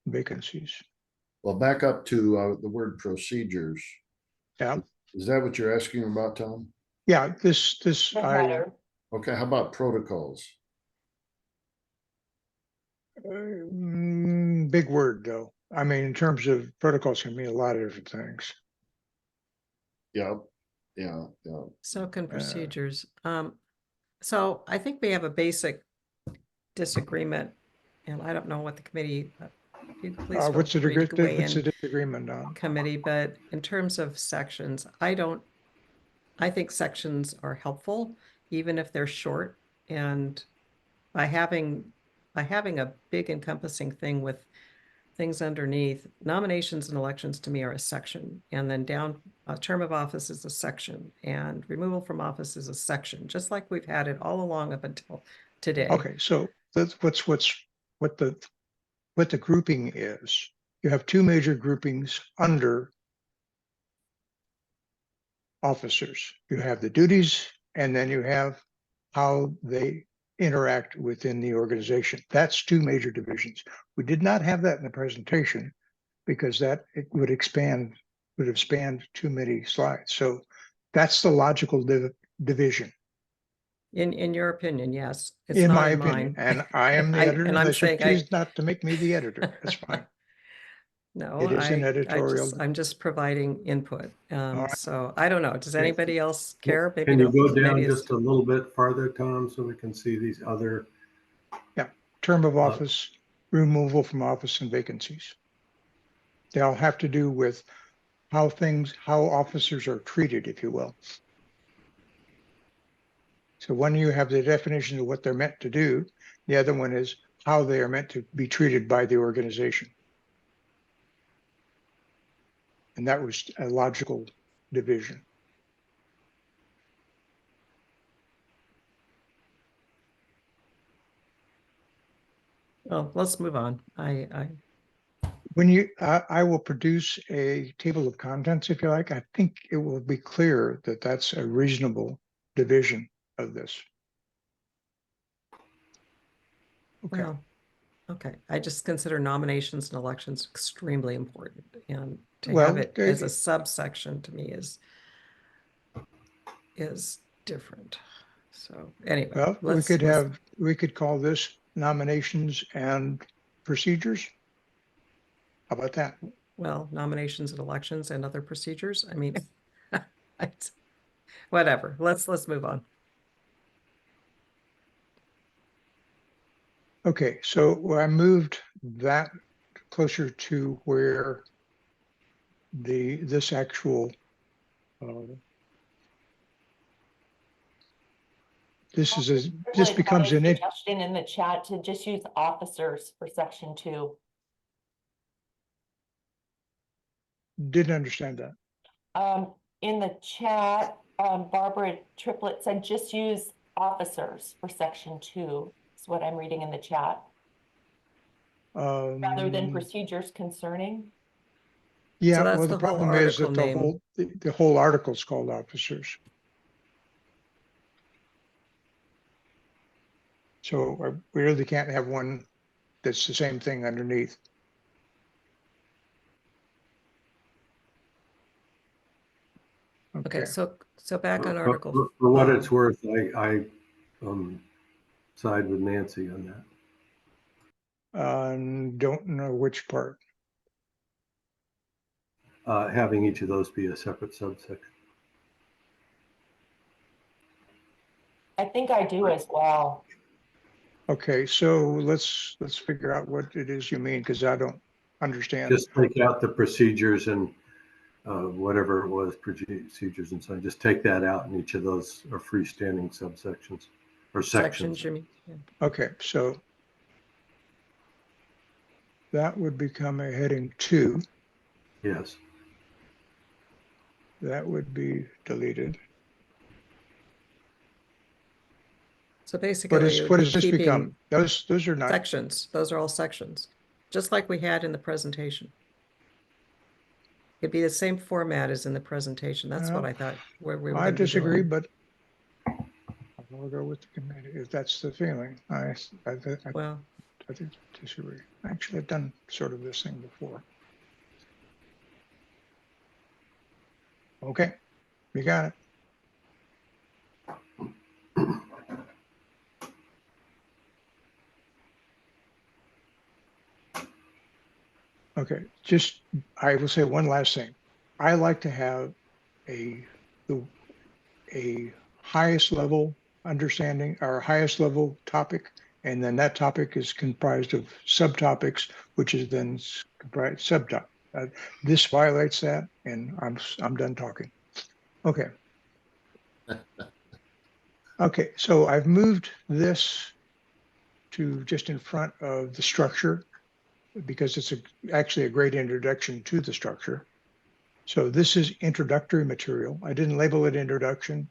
vacancies. Well, back up to the word procedures. Yeah, Is that what you're asking about, Tom? yeah. This No I matter. Okay, how about protocols? big word though. I mean, in terms of protocols, can mean a lot of different things. Yeah, yeah. So can procedures. So I think we have a basic disagreement, and I don't know what the committee, please feel What's the free to weigh what's the in, disagreement on? committee, but in terms of sections, I think sections are helpful, even if they're short. And by having a big encompassing thing with things underneath, nominations and elections to me are a section, and then down, a term of office is a section, and removal from office is a section, just like we've had it all along up until today. Okay, so that's what the grouping is. You have two major groupings under officers. You have the duties, and then you have how they interact within the organization. That's two major divisions. We did not have that in the presentation because it would have spanned too many slides. So that's the logical division. In your opinion, yes. It's In not my in opinion, mine. and I am the editor, and and I'm they should saying choose not to make me the editor. That's fine. No, It is an editorial. I'm just providing input. right. So I don't know. Does anybody else care? Maybe Can you go maybe down it's- just a little bit farther, Tom, so we can see these other? Term of office, removal from office, and vacancies. They all have to do with how officers are treated, if you will. So one you have the definition of what they're meant to do. The other one is how they are meant to be treated by the organization. And that was a logical division. Well, let's move on. I will produce a table of contents if you like. I think it will be clear that that's a reasonable division of this. Okay. Well, okay. I just consider nominations and elections extremely important, and to have it as a subsection to me is different. So anyway, well, we could call this nominations and procedures. How about that? Well, nominations and elections and other procedures. I mean, whatever. Let's move on. Okay, so I moved that closer to where this actual this becomes an suggestion in the chat to just use officers for section 2. Didn't understand that. In the chat, Barbara Triplett said just use officers for section 2. Is what I'm reading in the chat. Rather than procedures concerning. Yeah, So that's well, the the whole problem is that article name. the whole article is called officers. So we really can't have one that's the same thing underneath. Okay, so back on article. For what it's worth, I side with Nancy on that. Don't know which part. Having each of those be a separate subsection. I think I do as well. Okay, so let's figure out what it is you mean, because I don't understand. Just take out the procedures and whatever it was, procedures and so on. Just take that out, and each of those are freestanding subsections or sections. Sections, you mean? Yeah. Okay, so that would become a heading 2. Yes. That would be deleted. So basically, it would What be does this keeping become? Those are not, sections. Those are all sections, just like we had in the presentation. It'd be the same format as in the presentation. That's what Well, I thought where we were I going to be disagree, doing. but I'll go with the committee if that's the feeling. I Well, disagree. Actually, I've done sort of this thing before. Okay, you got it. Okay, just, I will say one last thing. I like to have a highest level understanding or highest level topic, and then that topic is comprised of subtopics, which is then comprised subtopic. This violates that, and I'm done talking. Okay. Okay, so I've moved this to just in front of the structure because it's actually a great introduction to the structure. So this is introductory material. I didn't label it introduction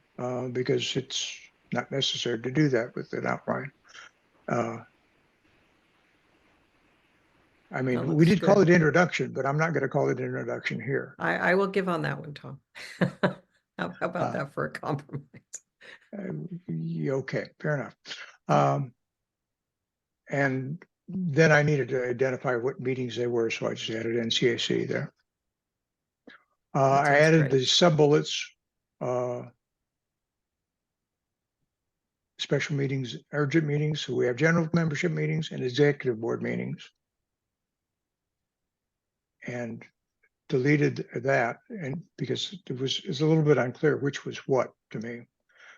because it's not necessary to do that with an outline. I mean, That we looks did call good. it introduction, but I'm not going to call it introduction here. I will give on that one, Tom. How about that for a compromise? Okay, fair enough. And then I needed to identify what meetings they were, so I just added NCAC there. I sounds added great. the sub-bullets, special meetings, urgent meetings. So we have general membership meetings and executive board meetings. And deleted that, and because it's a little bit unclear which was what to me.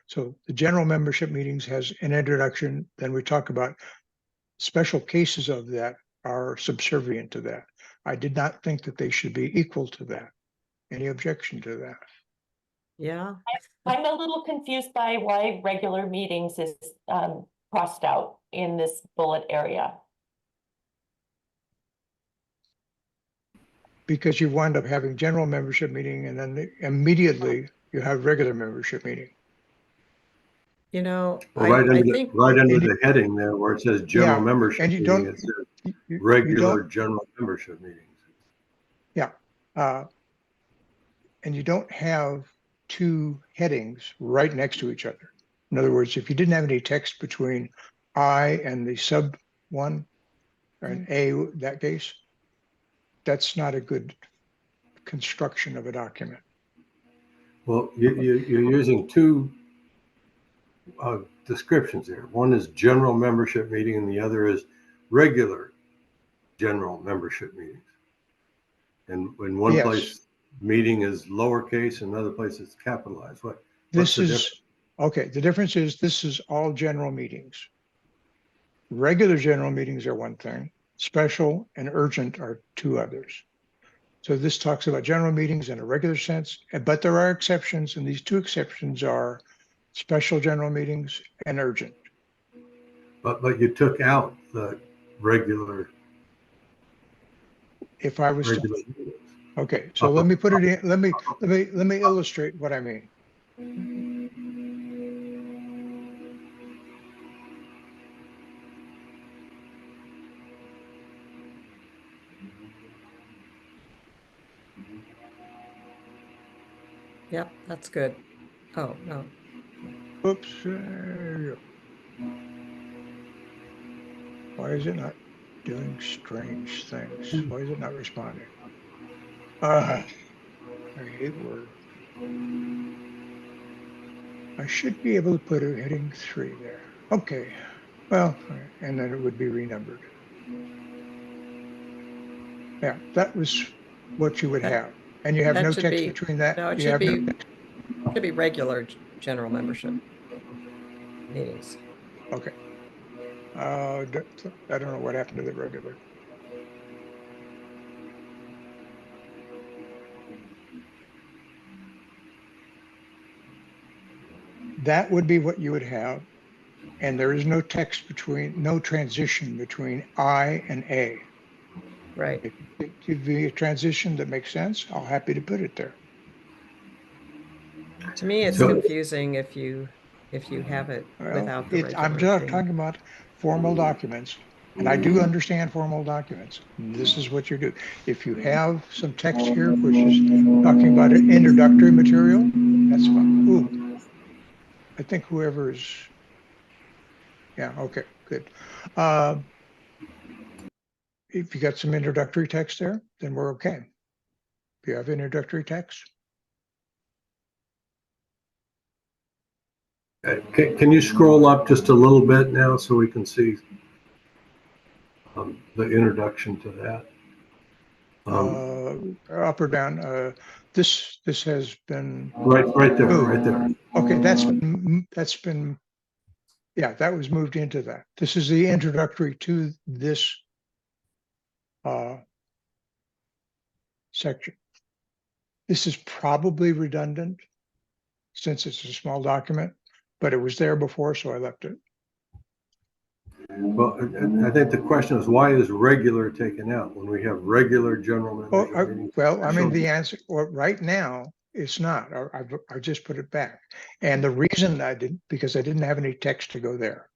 So the general membership meetings has an introduction, then we talk about special cases of that are subservient to that. I did not think that they should be equal to that. Any objection to that? Yeah. I'm a little confused by why regular meetings is crossed out in this bullet area. Because you wind up having general membership meeting and then immediately you have regular membership meeting. You know, Well, right I under think the heading there where it says general Yeah, membership and you meeting, don't- it says you regular don't, general membership meetings. yeah. And you don't have two headings right next to each other. In other words, if you didn't have any text between I and the sub one, or an A, that case, that's not a good construction of a document. Well, you're using two descriptions here. One is general membership meeting, and the other is regular general membership meetings. And in one Yes. place, meeting is lowercase, another place it's capitalized. What's This the is, difference? okay, the difference is this is all general meetings. Regular general meetings are one thing, special and urgent are two others. So this talks about general meetings in a regular sense, but there are exceptions, and these two exceptions are special general meetings and urgent. But you took out the regular. If I was to, Regular meetings. okay, so let me put it in, let me illustrate what I mean. Yep, that's good. Oh, no. Oops. Why is it not doing strange things? Why is it not responding? I hate Word. I should be able to put a heading 3 there. Okay, well, and then it would be renumbered. Yeah, that was what you would That- have. And you have That no should text be, between that. no, it You should have no, be regular general membership meetings. okay. I don't know what happened to the regular. that would be what you would have. And there is no text between, no transition between I and A. Right. If it could be a transition that makes sense, I'll happy to put it there. To me, it's So- confusing if you have it Well, without the I'm regular just thing. talking about formal documents, and I do understand formal documents. This is what you do. If you have some text here, which is talking about an introductory material, that's fine. Ooh, I think whoever is, yeah, okay, good. If you got some introductory text there, then we're okay. If you have introductory text, Can you scroll up just a little bit now so we can see the introduction to that? up or down, this has been, Right there, Ooh. right there. okay, that's been, yeah, that was moved into that. This is the introductory to this section. This is probably redundant since it's a small document, but it was there before, so I left it. Well, I think the question is, why is regular taken out when we have regular general Oh, membership meetings? well, I mean, So- the answer, well, right now, it's not. I just put it back. And the reason I didn't, because I didn't have any text to go there.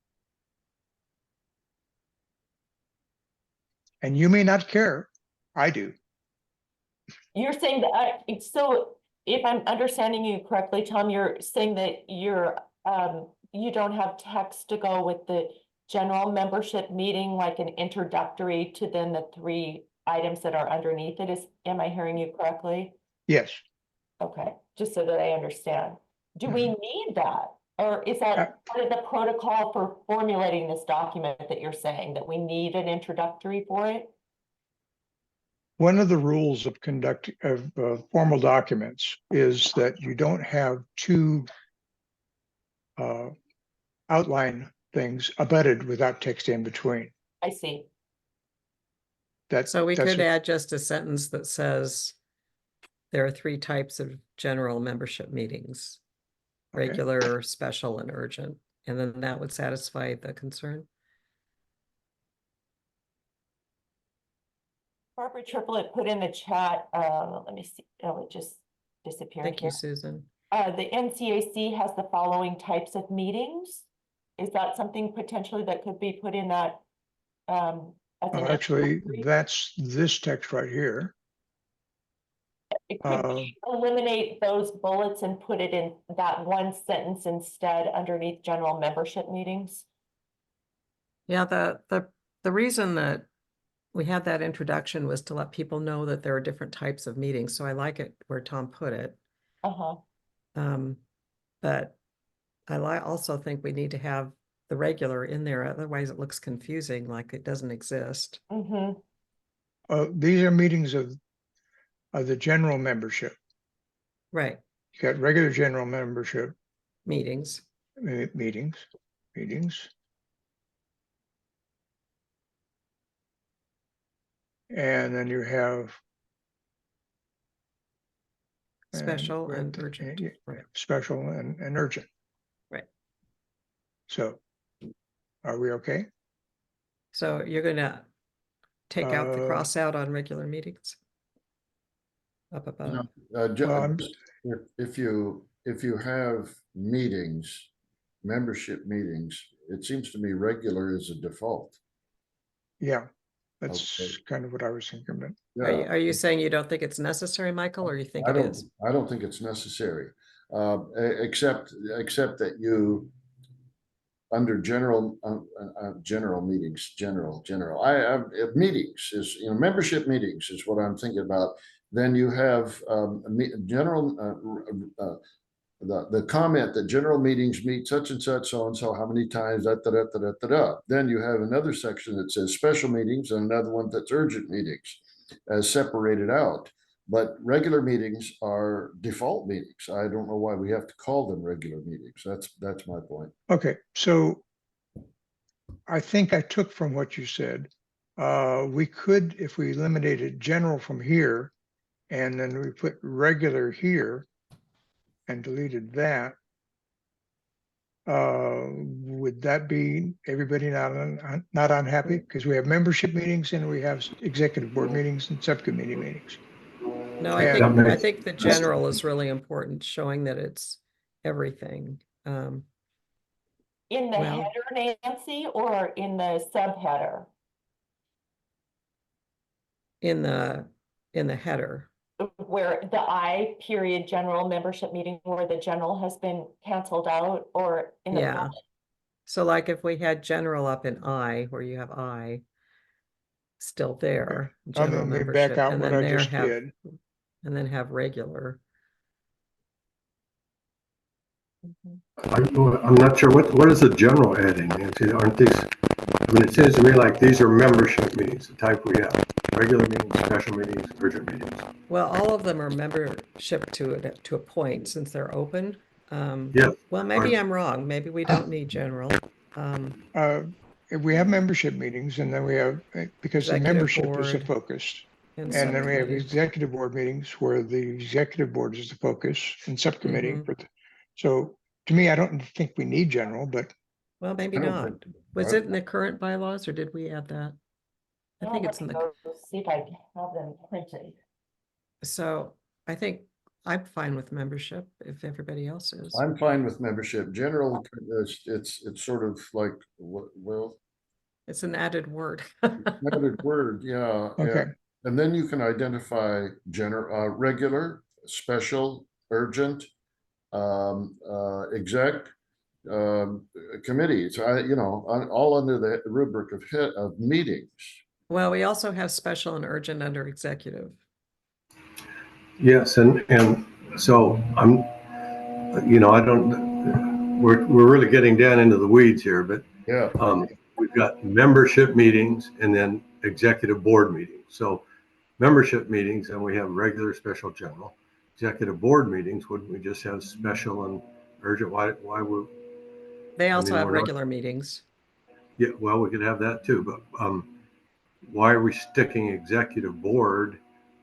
And you may not care. I do. You're saying that, so if I'm understanding you correctly, Tom, you're saying that you don't have text to go with the general membership meeting, like an introductory to then the 3 items that are underneath it is, am I hearing you correctly? Yes. Okay, just so that I understand. Do we need that? Or is Uh, that part of the protocol for formulating this document that you're saying, that we need an introductory for it? One of the rules of formal documents is that you don't have 2 outline things abutted without text in between. I see. So we That's could a- add just a sentence that says there are 3 types of general membership meetings: Okay. regular, special, and urgent. And then that would satisfy the concern. Barbara Triplett put in the chat, let me see, oh, it just disappeared Thank here. you, Susan. The NCAC has the following types of meetings. Is that something potentially that could be put in that? As an Actually, introductory? that's this text right here. It could we eliminate those bullets and put it in that one sentence instead underneath general membership meetings. Yeah, the reason that we had that introduction was to let people know that there are different types of meetings. So I like it where Tom put it. Uh-huh. But I also think we need to have the regular in there. Otherwise it looks confusing, like it doesn't exist. Mm-hmm. These are meetings of the general membership. Right. You got regular general membership Meetings. meetings. And then you have Special and urgent. Right. Special and urgent. Right. So are we okay? So you're gonna take out the Uh, cross out on regular meetings? Up above. Well, If you have meetings, membership meetings, it seems to me regular is a default. yeah, that's Okay. kind of what I was thinking, but Yeah, Are you saying you don't think it's necessary, Michael, or you think it is? I don't think it's necessary, except that you, under general meetings, meetings is, membership meetings is what I'm thinking about. Then you have general, the comment that general meetings meet such and such, so and so, how many times, da, da, da, da, da, da, da. Then you have another section that says special meetings and another one that's urgent meetings as separated out. But regular meetings are default meetings. I don't know why we have to call them regular meetings. That's my point. okay. So I think I took from what you said, we could, if we eliminated general from here, and then we put regular here and deleted that, would that be everybody not unhappy? Because we have membership meetings and we have executive board meetings and subcommittee meetings. No, And- I think the general is really important, showing that it's everything. In the Well- header, Nancy, or in the subheader? In the header. Where the I period general membership meeting where the general has been canceled out, or in the Yeah. public? So like if we had general up in I, where you have I still there, general let me membership, back out and what then I there just have, did. and then have regular. I'm not sure, what is the general adding, Nancy? Aren't these, I mean, it seems to me like these are membership meetings, the type we have, regular meetings, special meetings, urgent meetings. Well, all of them are membership to a point since they're open. Yeah. Well, maybe I'm wrong. Maybe we don't need general. If we have membership meetings and then we have, because the Executive membership is the board focus. and And then we have subcommittee. executive board meetings where the executive board is the focus and subcommittee. Mhm. So to me, I don't think we need general, but Well, maybe I don't not. think- Was it in the current bylaws or did we add that? I think it's in the, Go see if I have them printed. so I think I'm fine with membership if everybody else is. I'm fine with membership. General, it's sort of like, well, It's an added word. added word, yeah. okay. And then you can identify regular, special, urgent, exec, committees, all under the rubric of meetings. Well, we also have special and urgent under executive. Yes, and so we're really getting down into the weeds here, but Yeah. we've got membership meetings and then executive board meetings. So membership meetings, and we have regular, special, general. Executive board meetings, wouldn't we just have special and urgent? Why would? They also have we're not- regular meetings. Yeah, well, we could have that too, but why are we sticking executive board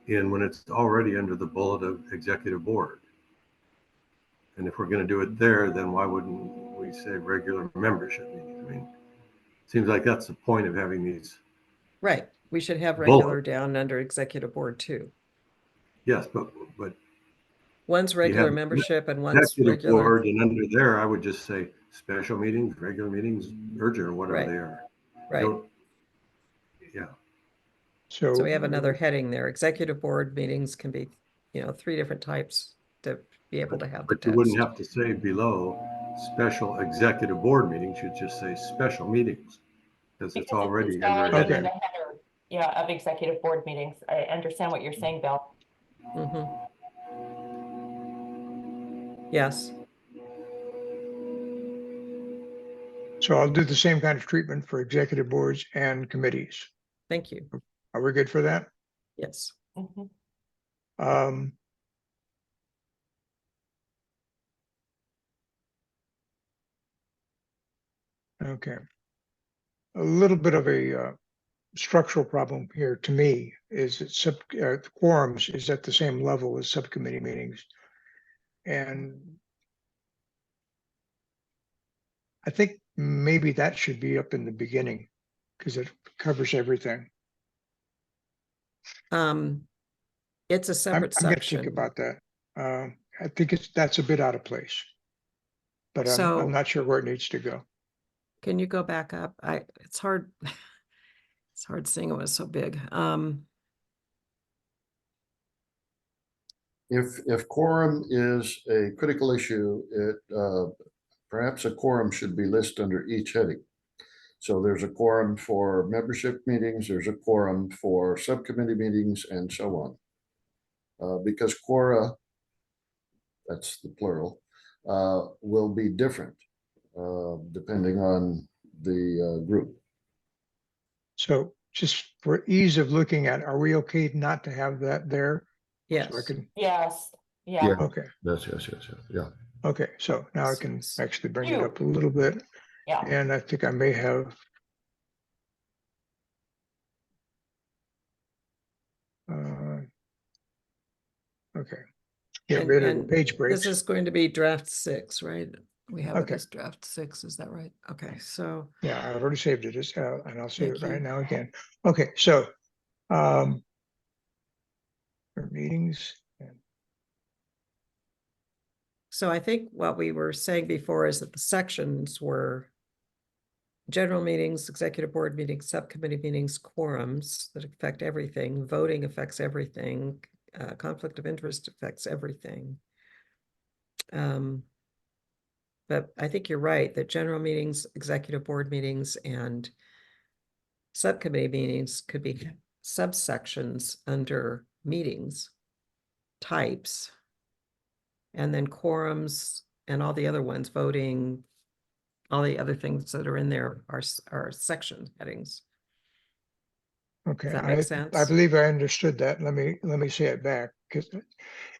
in when it's already under the bullet of executive board? And if we're going to do it there, then why wouldn't we say regular membership meetings? I mean, it seems like that's the point of having these. Right. We should have Bullet. regular down under executive board too. Yes, but One's you regular have membership and one's executive regular. board, and under there, I would just say special meetings, regular meetings, urgent, or whatever Right. they are. Right. Yeah. So we have another heading there. Executive board meetings can be, 3 different types to be able to have the But you wouldn't text. have to say below special executive board meetings. You'd just say special meetings because it's already under a in heading. the header, yeah, of executive board meetings. I understand what you're saying, Bill. Mhm. Yes. So I'll do the same kind of treatment for executive boards and committees. Thank you. Are we good for that? Yes. Mhm. Um, okay. A little bit of a structural problem here to me is that quorums is at the same level as subcommittee meetings. And I think maybe that should be up in the beginning because it covers everything. It's a I'm separate gonna section. think about that. I think that's a bit out of place. But So- I'm not sure where it needs to go. Can you go back up? It's hard. It's hard seeing it was so big. If quorum is a critical issue, perhaps a quorum should be listed under each heading. So there's a quorum for membership meetings, there's a quorum for subcommittee meetings, and so on. Because quora, that's the plural, will be different depending on the group. So just for ease of looking at, are we okay not to have that there? Yes. So I can, Yes, yeah. Yeah. okay, Yes, yeah. okay. So now I can S- actually bring it up a little bit. Yeah. And I think I may have. Okay. Get rid of the page breaks. This is going to be draft 6, right? We have it Okay. as draft 6, is that right? Okay, so Yeah, I've already saved it as, and I'll save it Thank right you. now again. Okay, so, for meetings, and So I think what we were saying before is that the sections were general meetings, executive board meetings, subcommittee meetings, quorums that affect everything, voting affects everything, conflict of interest affects everything. But I think you're right that general meetings, executive board meetings, and subcommittee meetings could be subsections under meetings types. And then quorums and all the other ones, voting, all the other things that are in there are section headings. okay, Does that make I sense? believe I understood that. Let me say it back, because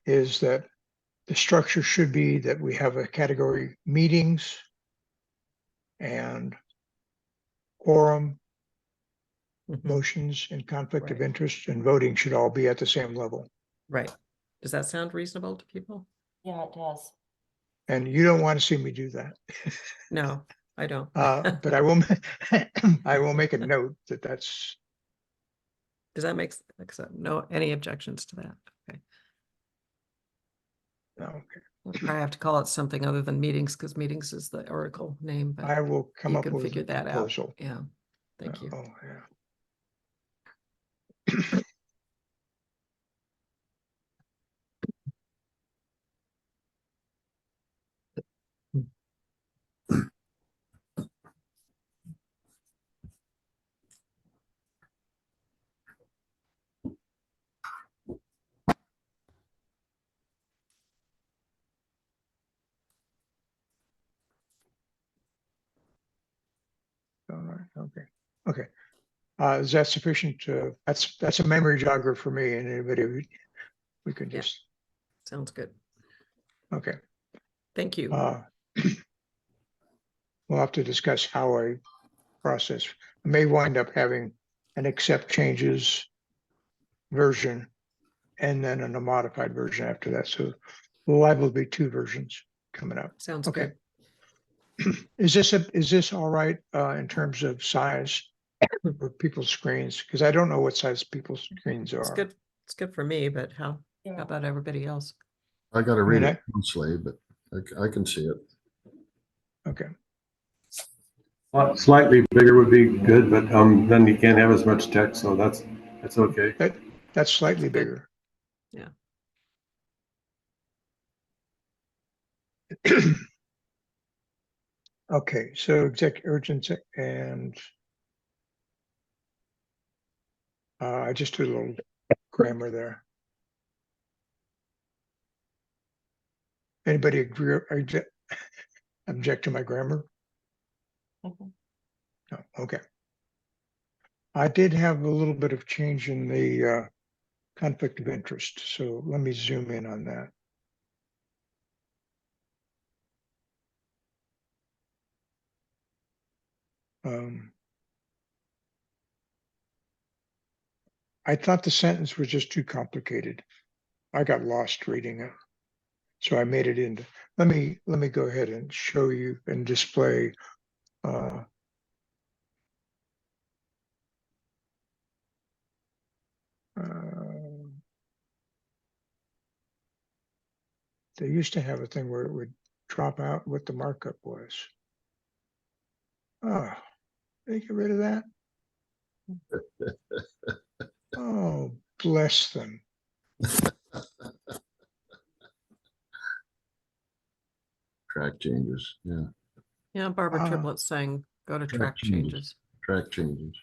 is that the structure should be that we have a category meetings and quorum, Mhm. motions, and conflict of Right. interest and voting should all be at the same level. Right. Does that sound reasonable to people? Yeah, it does. And you don't want to see me do that. No, I don't. But I will, I will make a note that that's, Does that make sense? No, any objections to that? Okay. okay. We'll probably have to call it something other than meetings because meetings is the Oracle name, but I will come you up can with figure a that out. proposal. Yeah. Thank you. Oh, yeah. All right, okay, okay. Is that sufficient? That's a memory jogger for me and anybody, we can Yeah. just, Sounds good. okay. Thank you. We'll have to discuss how I process. I may wind up having an accept changes version and then a modified version after that. So liable to be 2 versions coming up. Sounds Okay. good. Is this all right in terms of size for people's screens? Because I don't know what size people's screens It's are. good. It's good for me, but how Yeah. about everybody else? I got to mean, read it closely, but I can see it. Okay. Slightly bigger would be good, but then you can't have as much text, so that's okay. That's slightly That's good. bigger. Yeah. Okay, so exec urgency and I just did a little grammar there. Anybody agree or object to my grammar? Mhm. No, okay. I did have a little bit of change in the conflict of interest, so let me zoom in on that. I thought the sentence was just too complicated. I got lost reading it. So I made it into, let me go ahead and show you and display they used to have a thing where it would drop out what the markup was. Oh, they get rid of that? Oh, bless them. Track changes. Yeah. Yeah, Barbara Ah. Triplett's saying go to track changes. Track changes.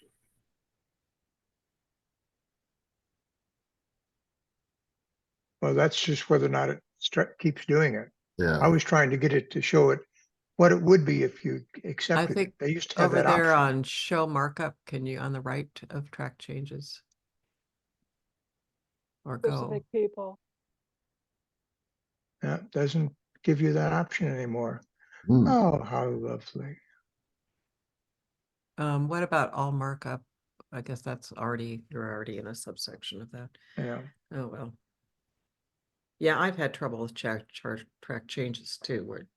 Well, that's just whether or not it keeps doing it. Yeah. I was trying to get it to show it what it would be if you I accepted think it. They used to have over that there option. on show markup, can you on the right of track changes? Or go. Specific people. Yeah, it doesn't give you that option anymore. Hmm. Oh, how lovely. What about all markup? I guess that's already, you're already in a subsection of that. Yeah. Oh, well. Yeah, I've had trouble with track changes too, where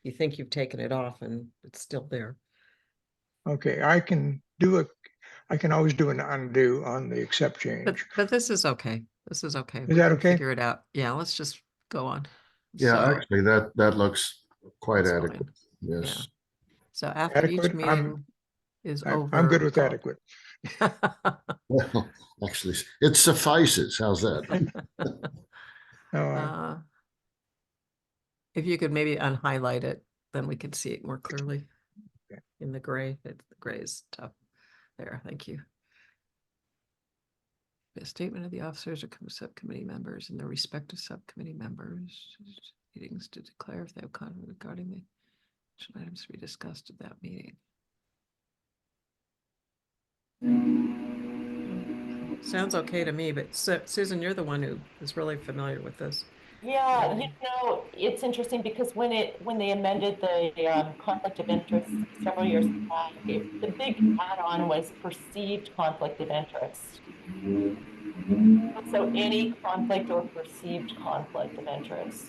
you think you've taken it off and it's still there. Okay, I can always do an undo on the accept change. But this is okay. This is okay. Is We that can okay? figure it out. Yeah, let's just go on. Yeah, So, actually, that looks quite that's adequate. fine. Yes. so after each Adequate? meeting is over. I'm good with I'll- adequate. Well, actually, it suffices. How's that? Uh, if you could maybe unhighlight it, then we could see it more clearly. Okay. In the gray. The gray is tough. There, thank you. A statement of the officers or subcommittee members and the respective subcommittee members meetings to declare if they have conflict regarding the action items to be discussed at that meeting. Sounds okay to me, but Susan, you're the one who is really familiar with this. Yeah, Really? it's interesting because when they amended the conflict of interest several years back, the big add-on was perceived conflict of interest. So any conflict or perceived conflict of interest.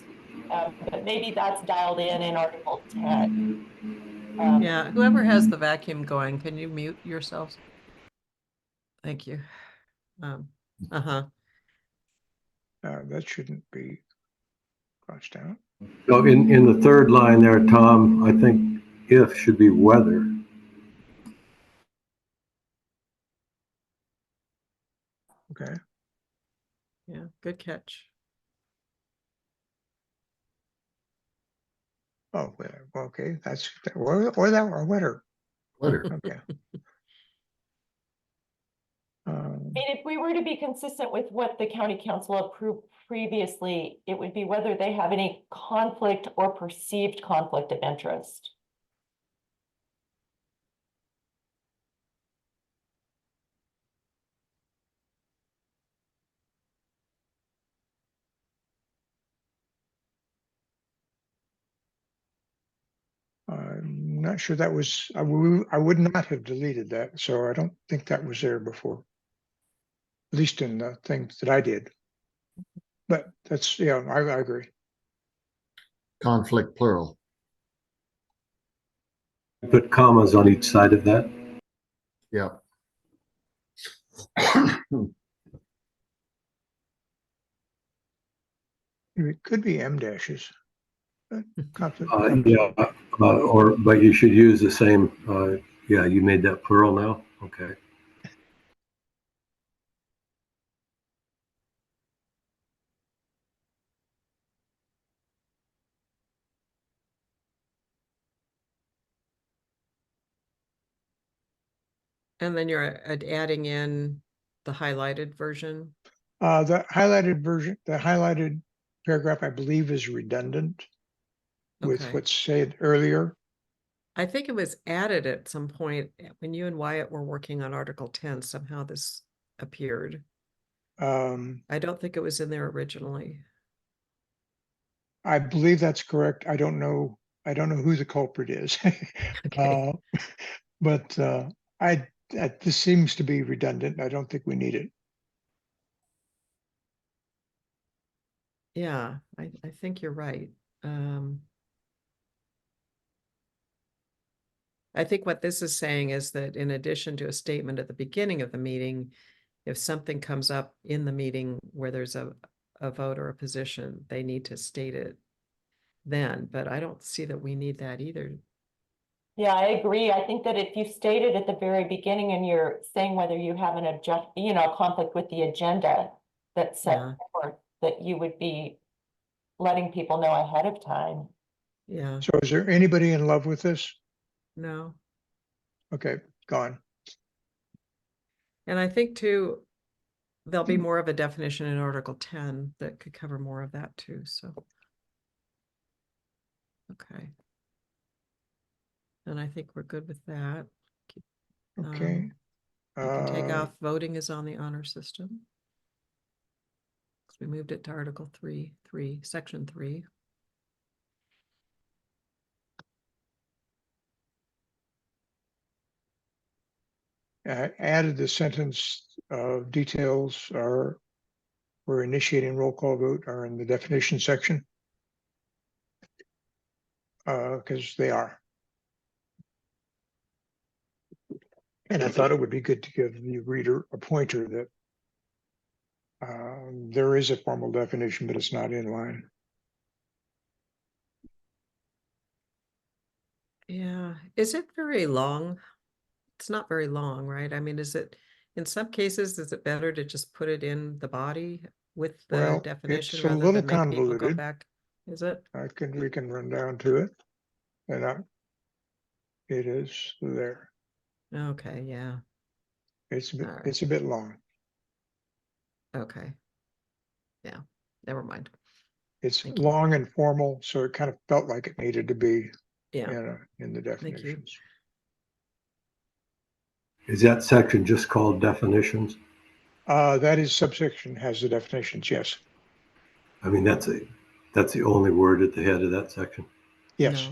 But maybe that's dialed in Article 10. Yeah, whoever has the vacuum going, can you mute yourselves? Thank you. Uh-huh. That shouldn't be crossed out. So in the third line there, Tom, I think if should be whether. Okay. Yeah, good catch. Oh, well, okay. That's or that or wetter. Letter. Okay. And if we were to be consistent with what the county council approved previously, it would be whether they have any conflict or perceived conflict of interest. I'm not sure that was, I would not have deleted that, so I don't think that was there before. At least in the things that I did. But that's, yeah, I agree. Conflict plural. Put commas on each side of that. Yeah. It could be M dashes. Conflict. But you should use the same. Yeah, you made that plural now. Okay. And then you're adding in the highlighted version. The highlighted version, the highlighted paragraph, I believe, is redundant with Okay. what's said earlier. I think it was added at some point when you and Wyatt were working on Article 10. Somehow this appeared. I don't think it was in there originally. I believe that's correct. I don't know who the culprit is. Okay. But this seems to be redundant. I don't think we need it. Yeah, I think you're right. I think what this is saying is that in addition to a statement at the beginning of the meeting, if something comes up in the meeting where there's a vote or a position, they need to state it then, but I don't see that we need that either. Yeah, I agree. I think that if you state it at the very beginning and you're saying whether you have an conflict with the agenda that's set Yeah. forth, that you would be letting people know ahead of time. Yeah, So is there anybody in love with this? no. Okay, gone. And I think too, there'll be more of a definition in Article 10 that could cover more of that too, so. Okay. And I think we're good with that. Okay. You can take off voting is on the honor system. We moved it to Article 3, Section 3. Added the sentence details are for initiating roll call vote are in the definition section. because they are. And I thought it would be good to give the reader a pointer that there is a formal definition, but it's not in line. Yeah, is it very long? It's not very long, right? I mean, is it, in some cases, is it better to just put it in the body with the Well, definition it's a rather little than make people go convoluted. back? Is it? We can run down to it, and it is there. Okay, yeah, It's all right, it's a bit long. okay. Yeah, never mind. It's Thank you. long and formal, so it kind of felt like it needed to be Yeah, in the thank you. definitions. Is that section just called definitions? That is subsection has the definitions, yes. I mean, that's the only word at the head of that section. Yes.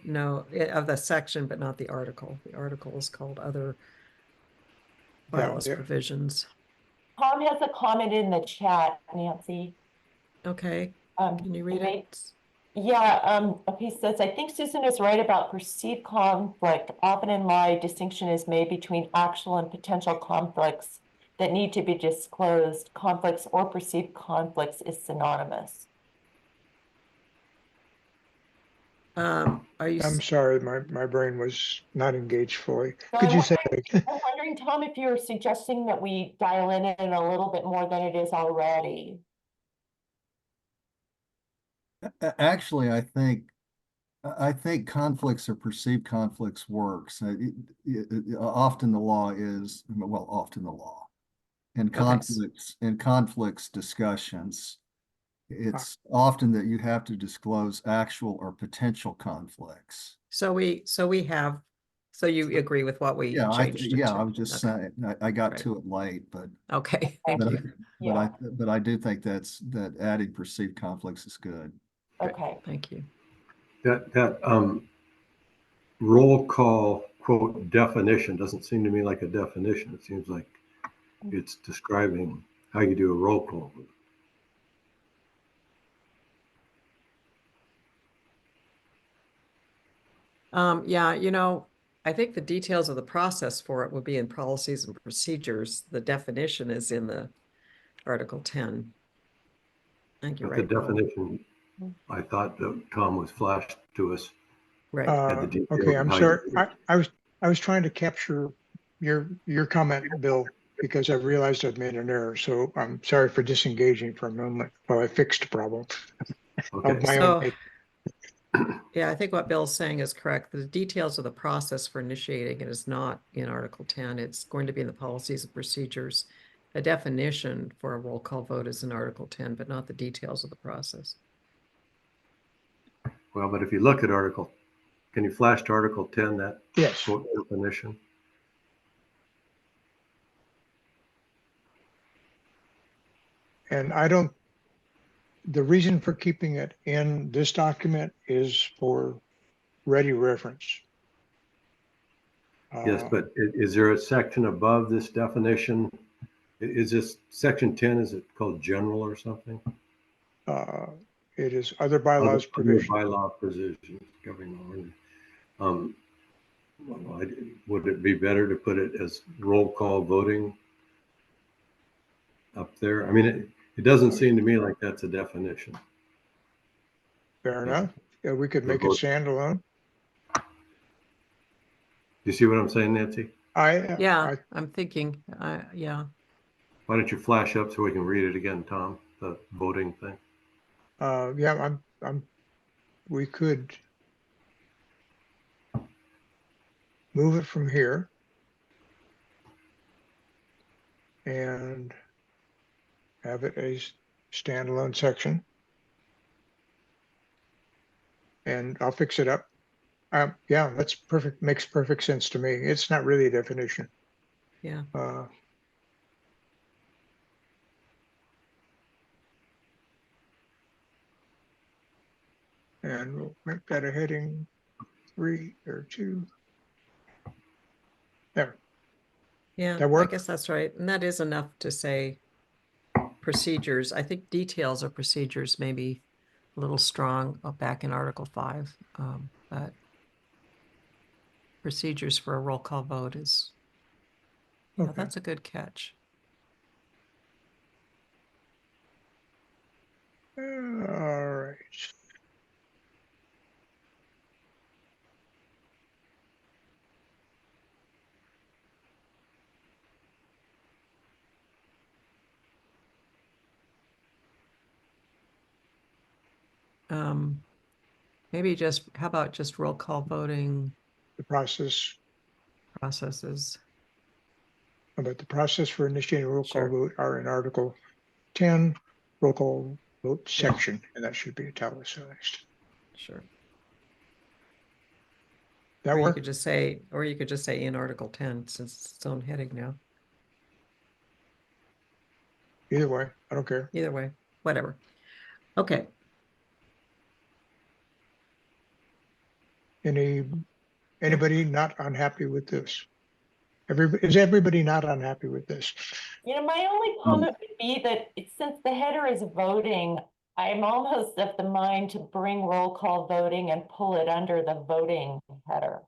No, it's, of the section, but not the article. The article is called other bylaws yeah. provisions. Tom has a comment in the chat, Nancy. Okay, can you read it? Yeah, okay, he says, I think Susan is right about perceived conflict. Often in law, a distinction is made between actual and potential conflicts that need to be disclosed. Conflicts or perceived conflicts is synonymous. Are you, I'm sorry, my brain was not engaged fully. So Could you say that again? I'm wondering, Tom, if you're suggesting that we dial in it a little bit more than it is already. Actually, I think conflicts or perceived conflicts works. Often the law is, well, often the law. In conflicts discussions, it's often that you have to disclose actual or potential conflicts. so you agree with what we Yeah, changed it to? I was just saying, I got to it late, but Okay, thank you. but I do think that adding perceived conflicts is good. Okay. Thank you. That roll call quote definition doesn't seem to me like a definition. It seems like it's describing how you do a roll call. Yeah, I think the details of the process for it would be in policies and procedures. The definition is in the Article 10. I think you're But the right, Bill. definition, I thought that Tom was flashed to us. Right. Had the details Okay, of I'm how sorry. you do it. I was trying to capture your comment, Bill, because I realized I'd made an error. So I'm sorry for disengaging for a moment while I fixed the problem of Okay. my So, own making. yeah, I think what Bill's saying is correct. The details of the process for initiating it is not in Article 10. It's going to be in the policies and procedures. A definition for a roll call vote is in Article 10, but not the details of the process. Well, but if you look at Article, can you flash to Article 10, that Yes. quote definition? And the reason for keeping it in this document is for ready reference. Yes, but is there a section above this definition? Is this section 10, is it called general or something? It is other bylaws Other provision. bylaw provisions governing the would it be better to put it as roll call voting up there? I mean, it doesn't seem to me like that's a definition. Fair enough. Yeah, we could The make it vote. standalone. You see what I'm saying, Nancy? Yeah, I'm thinking, yeah. Why don't you flash up so we can read it again, Tom, the voting thing? Yeah, we could move it from here and have it a standalone section. And I'll fix it up. Yeah, that's perfect. Makes perfect sense to me. It's not really a definition. Yeah. And we'll make that a heading 3 or 2. There. Yeah, That I work? guess that's right. And that is enough to say procedures. I think details of procedures maybe a little strong back in Article 5, but procedures for a roll call vote is, yeah, Okay. that's a good catch. All right. Maybe just, how about just roll call voting The process, processes? about the process for initiating a roll call Sure. vote are in Article 10, roll call vote Yeah. section, and that should be italicized. Sure. That Or you work? could just say, in Article 10, since it's its own heading now. Either way, I don't care. Either way, whatever. Okay, Anybody not unhappy with this? Is everybody not unhappy with this? You know, my only comment would be that since the header is voting, I'm almost of the mind to bring roll call voting and pull it under the voting header.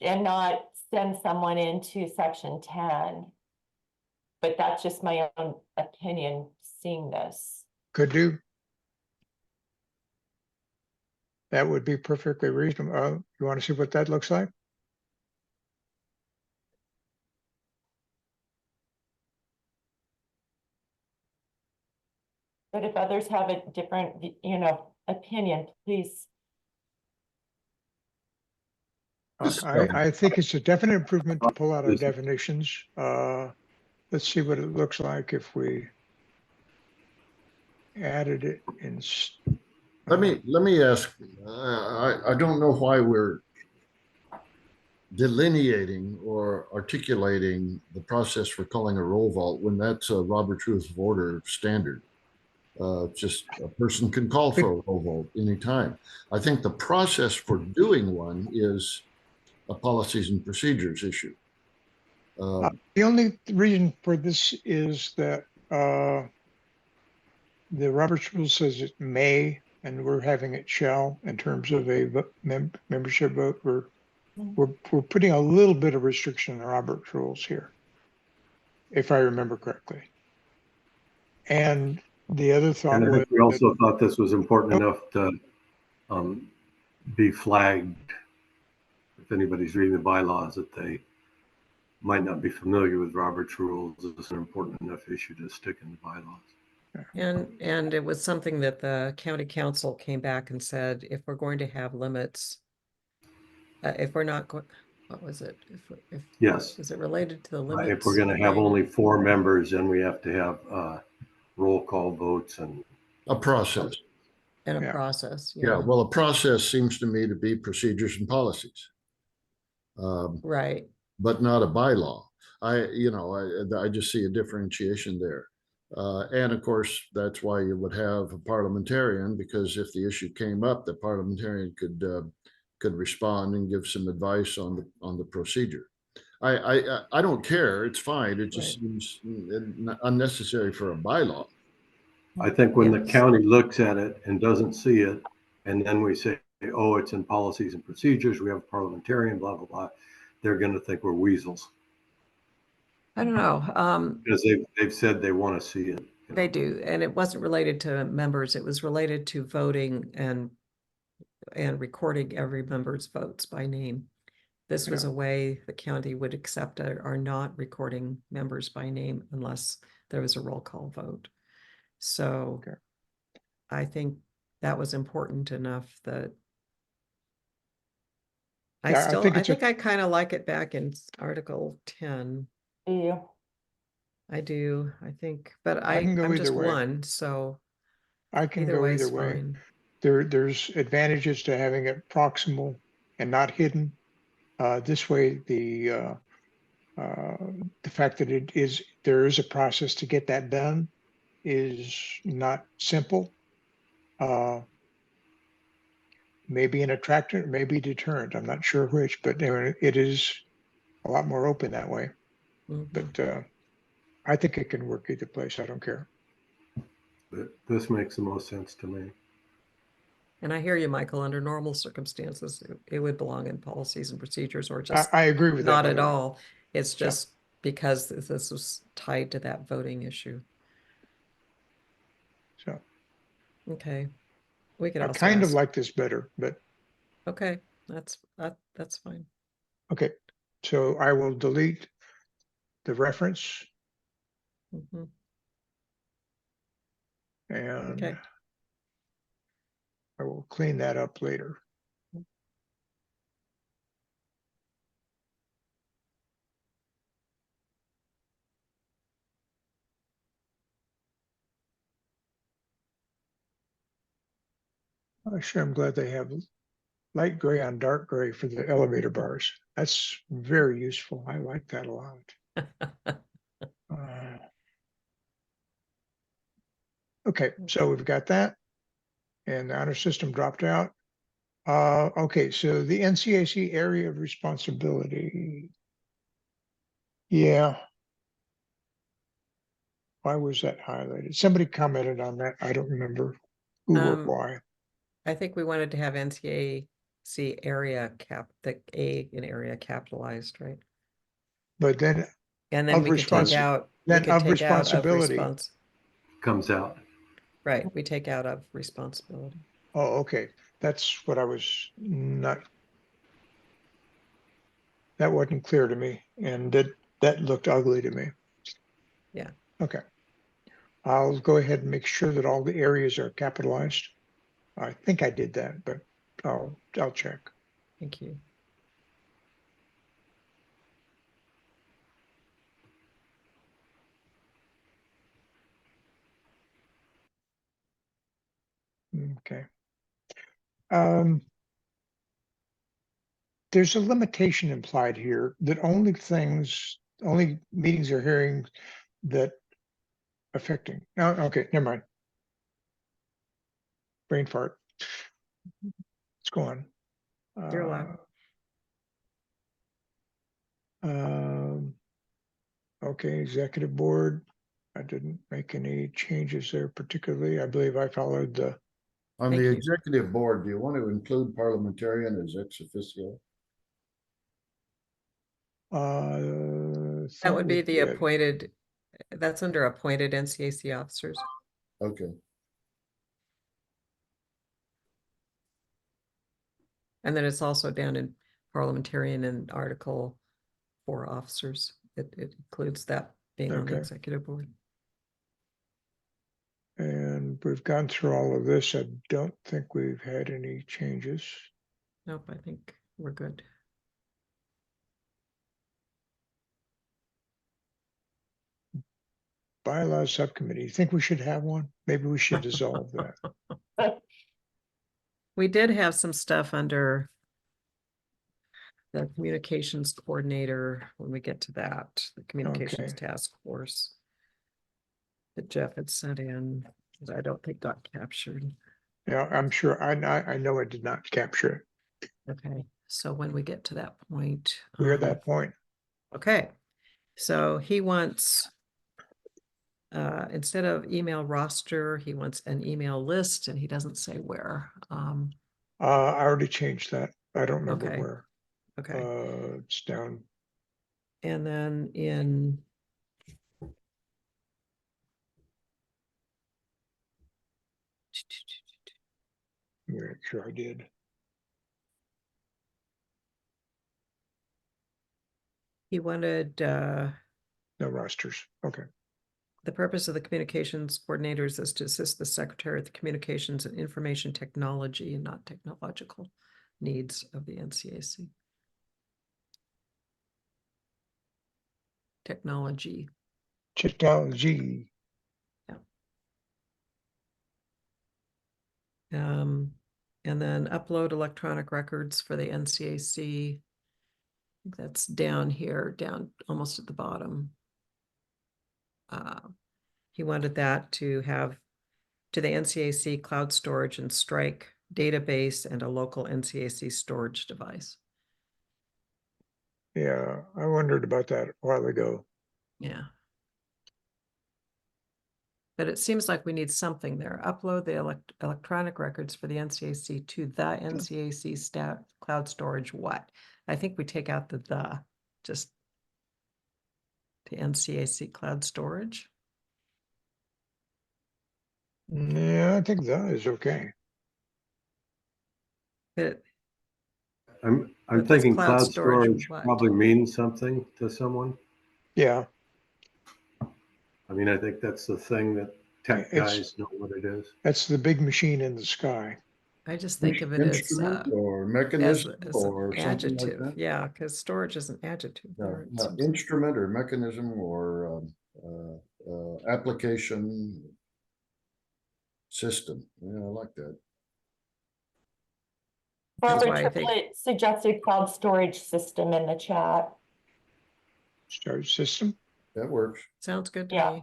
And not send someone into section 10. But that's just my own opinion seeing this. Could do. That would be perfectly reasonable. You want to see what that looks like? But if others have a different, opinion, please. I think it's a definite improvement to pull out our definitions. Let's see what it looks like if we added it in. Let me ask, I don't know why we're delineating or articulating the process for calling a roll vote when that's a Robert's Rules of Order standard. Just a person can call for a roll vote anytime. I think the process for doing one is a policies and procedures issue. The only reason for this is that the Roberts Rule says it may, and we're having it shall in terms of a membership vote. We're putting a little bit of restriction in the Roberts Rules here, if I remember correctly. And the other thought And I was think we also thought this was important enough to be flagged if anybody's reading the bylaws that they might not be familiar with Robert's rules. It's an important enough issue to stick in the bylaws. and it was something that the county council came back and said, if we're going to have limits, if we're not going, what was it? If Yes. is it related to the limits? If we're going to have being- only 4 members, then we have to have roll call votes and A process. in a Yeah. process, Yeah, well, a process seems to me to be procedures and policies, right. but not a bylaw. I just see a differentiation there. And of course, that's why you would have a parliamentarian, because if the issue came up, the parliamentarian could respond and give some advice on the procedure. I don't care. It's fine. It just seems unnecessary for a bylaw. I think when the Yes. county looks at it and doesn't see it, and then we say, oh, it's in policies and procedures, we have a parliamentarian, blah, blah, blah, they're going to think we're weasels. I don't know. Because they've said they want to see it. They do, and it wasn't related to members. It was related to voting and recording every member's votes by name. This was a way the county would accept or not recording members by name unless there was a roll call vote. So I think that was important enough that I think I kind of like it back in Article 10. Yeah. I do, I think, but I can go I'm either just way. one, so I can either go way either is way. fine. There's advantages to having it proximal and not hidden. This way, the fact that there is a process to get that done is not simple. Maybe an attractant, maybe deterrent. I'm not sure which, but it is a lot more open that way. Mhm. But I think it can work either place. I don't care. But this makes the most sense to me. And I hear you, Michael, under normal circumstances, it would belong in policies and procedures or I, just I agree with that. not by at the way. all. It's Yeah. just because this was tied to that voting issue. So Okay. We could I also kind of ask. like this better, but Okay, that's fine. okay. So I will delete the reference Mhm. and Okay. I will clean that up later. Actually, I'm glad they have light gray on dark gray for the elevator bars. That's very useful. I like that a lot. Okay, so we've got that. And the honor system dropped out. Okay, so the NCAC area of responsibility. Yeah. Why was that highlighted? Somebody commented on that. I don't remember who or why. I think we wanted to have NCAC area the A in area capitalized, right? But then And then of we could take responsi- out, we then could of take out of responsibility. response. Comes out. Right, we take out of responsibility. Oh, okay. That's what I was not. That wasn't clear to me, and that looked ugly to me. Yeah. Okay. I'll go ahead and make sure that all the areas are capitalized. I think I did that, but I'll check. Thank you. Okay. There's a limitation implied here that only meetings or hearings that affecting. No, okay, never mind. Brain fart. Let's go on. You're allowed. Okay, executive board. I didn't make any changes there particularly. I believe I followed the. On Thank the you. executive board, do you want to include parliamentarian as ex officio? That would be the appointed, that's under appointed NCAC officers. Okay. And then it's also down in parliamentarian and Article 4 officers. It includes that being on the Okay. executive board. And we've gone through all of this. I don't think we've had any changes. Nope, I think we're good. Bylaws subcommittee. You think we should have one? Maybe we should dissolve that. We did have some stuff under the communications coordinator when we get to that, the communications Okay. task force that Jeff had sent in, that I don't think got captured. Yeah, I'm sure. I know I did not capture it. Okay, so when we get to that point. We're at that point. Okay, so he wants, instead of email roster, he wants an email list and he doesn't say where. I already changed that. I don't remember Okay. where. Okay, It's down. and then in Make sure I did. he wanted No rosters. Okay. the purpose of the communications coordinators is to assist the secretary with the communications and information technology and not technological needs of the NCAC. Technology. Technology. And then upload electronic records for the NCAC. I think that's down here, down almost at the bottom. He wanted that to have to the NCAC cloud storage and Strike database and a local NCAC storage device. Yeah, I wondered about that a while ago. Yeah. But it seems like we need something there. Upload the electronic records for the NCAC to the NCAC cloud storage. What? I think we take out the, just the NCAC cloud storage. Yeah, I think that is okay. It, I'm But that's thinking cloud cloud storage storage what? probably means something to someone. Yeah, I mean, I think that's the thing that tech It's- guys know what it is. that's the big machine in the sky. I just think of it as Instrument or as, mechanism as or an something like adjective. that? Yeah, because storage is an adjective. Yeah, there, it yeah, seems. instrument or mechanism or application system. Yeah, I like that. That's Barbara why I think- Triplett suggested cloud storage system in the chat. Storage system. That works. Sounds good to Yeah. me.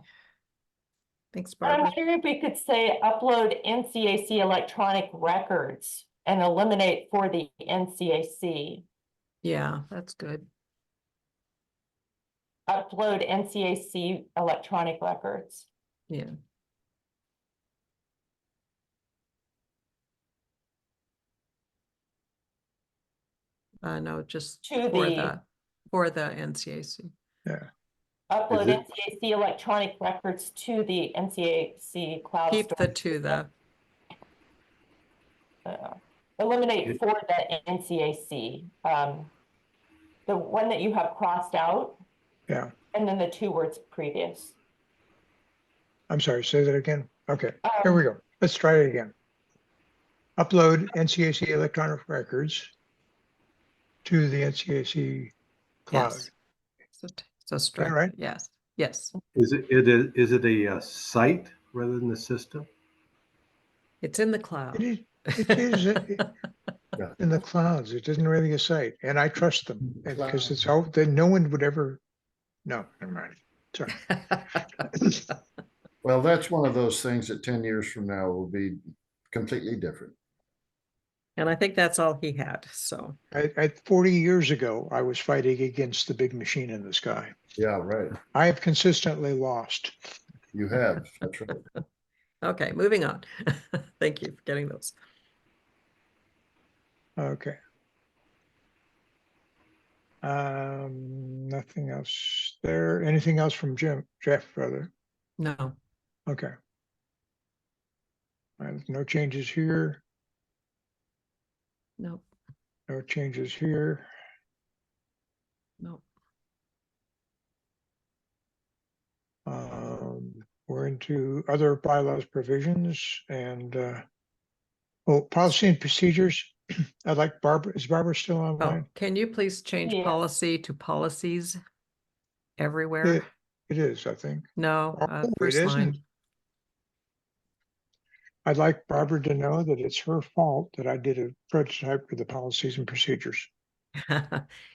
Thanks, And I'm Barbara. wondering if we could say upload NCAC electronic records and eliminate for the NCAC. Yeah, that's good. Upload NCAC electronic records. Yeah. No, just To for the- the NCAC. Yeah. Upload Is it- NCAC electronic records to the NCAC cloud Keep the storage. to the. Eliminate for the NCAC. The one that you have crossed out. Yeah. And then the two words previous. I'm sorry, say that again. Okay, here we go. Let's try it again. Upload NCAC electronic records to the NCAC cloud. Yes. So strike. right? Yes. Yes. Is it a site rather than a system? It's in the cloud. It is in the clouds. It isn't really a site, and I trust them because it's all that no one would ever. No, never mind. Sorry. Well, that's one of those things that 10 years from now will be completely different. And I think that's all he had. So 40 years ago, I was fighting against the big machine in the sky. Yeah, right. I have consistently lost. You have. That's right. okay, moving on. Thank you for getting those. Okay. Nothing else there. Anything else from Jeff, brother? No. Okay. No changes here. No. No changes here. No. We're into other bylaws provisions and policy and procedures. I'd like Barbara. Is Barbara still Oh, online? can you please change Yes. policy to policies everywhere? It is, I think. No, Oh, it first isn't. line. I'd like Barbara to know that it's her fault that I did a prototype for the policies and procedures.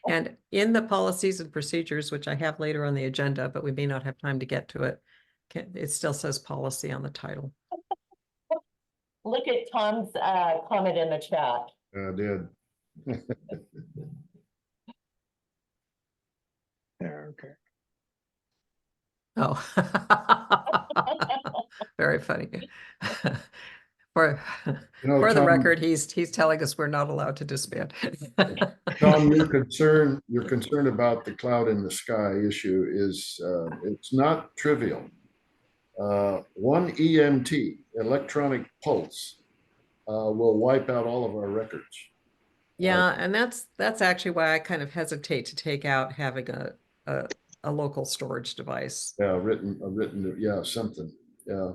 And in the policies and procedures, which I have later on the agenda, but we may not have time to get to it, it still says policy on the title. Look at Tom's comment in the chat. I did. Yeah, okay. Oh, very funny. For for the Tom, record, he's telling us we're not allowed to disband. Tom, your concern about the cloud in the sky issue is it's not trivial. One EMT, electronic pulse, will wipe out all of our records. Yeah, and that's actually why I kind of hesitate to take out having a local storage device. Yeah, yeah, something. Yeah.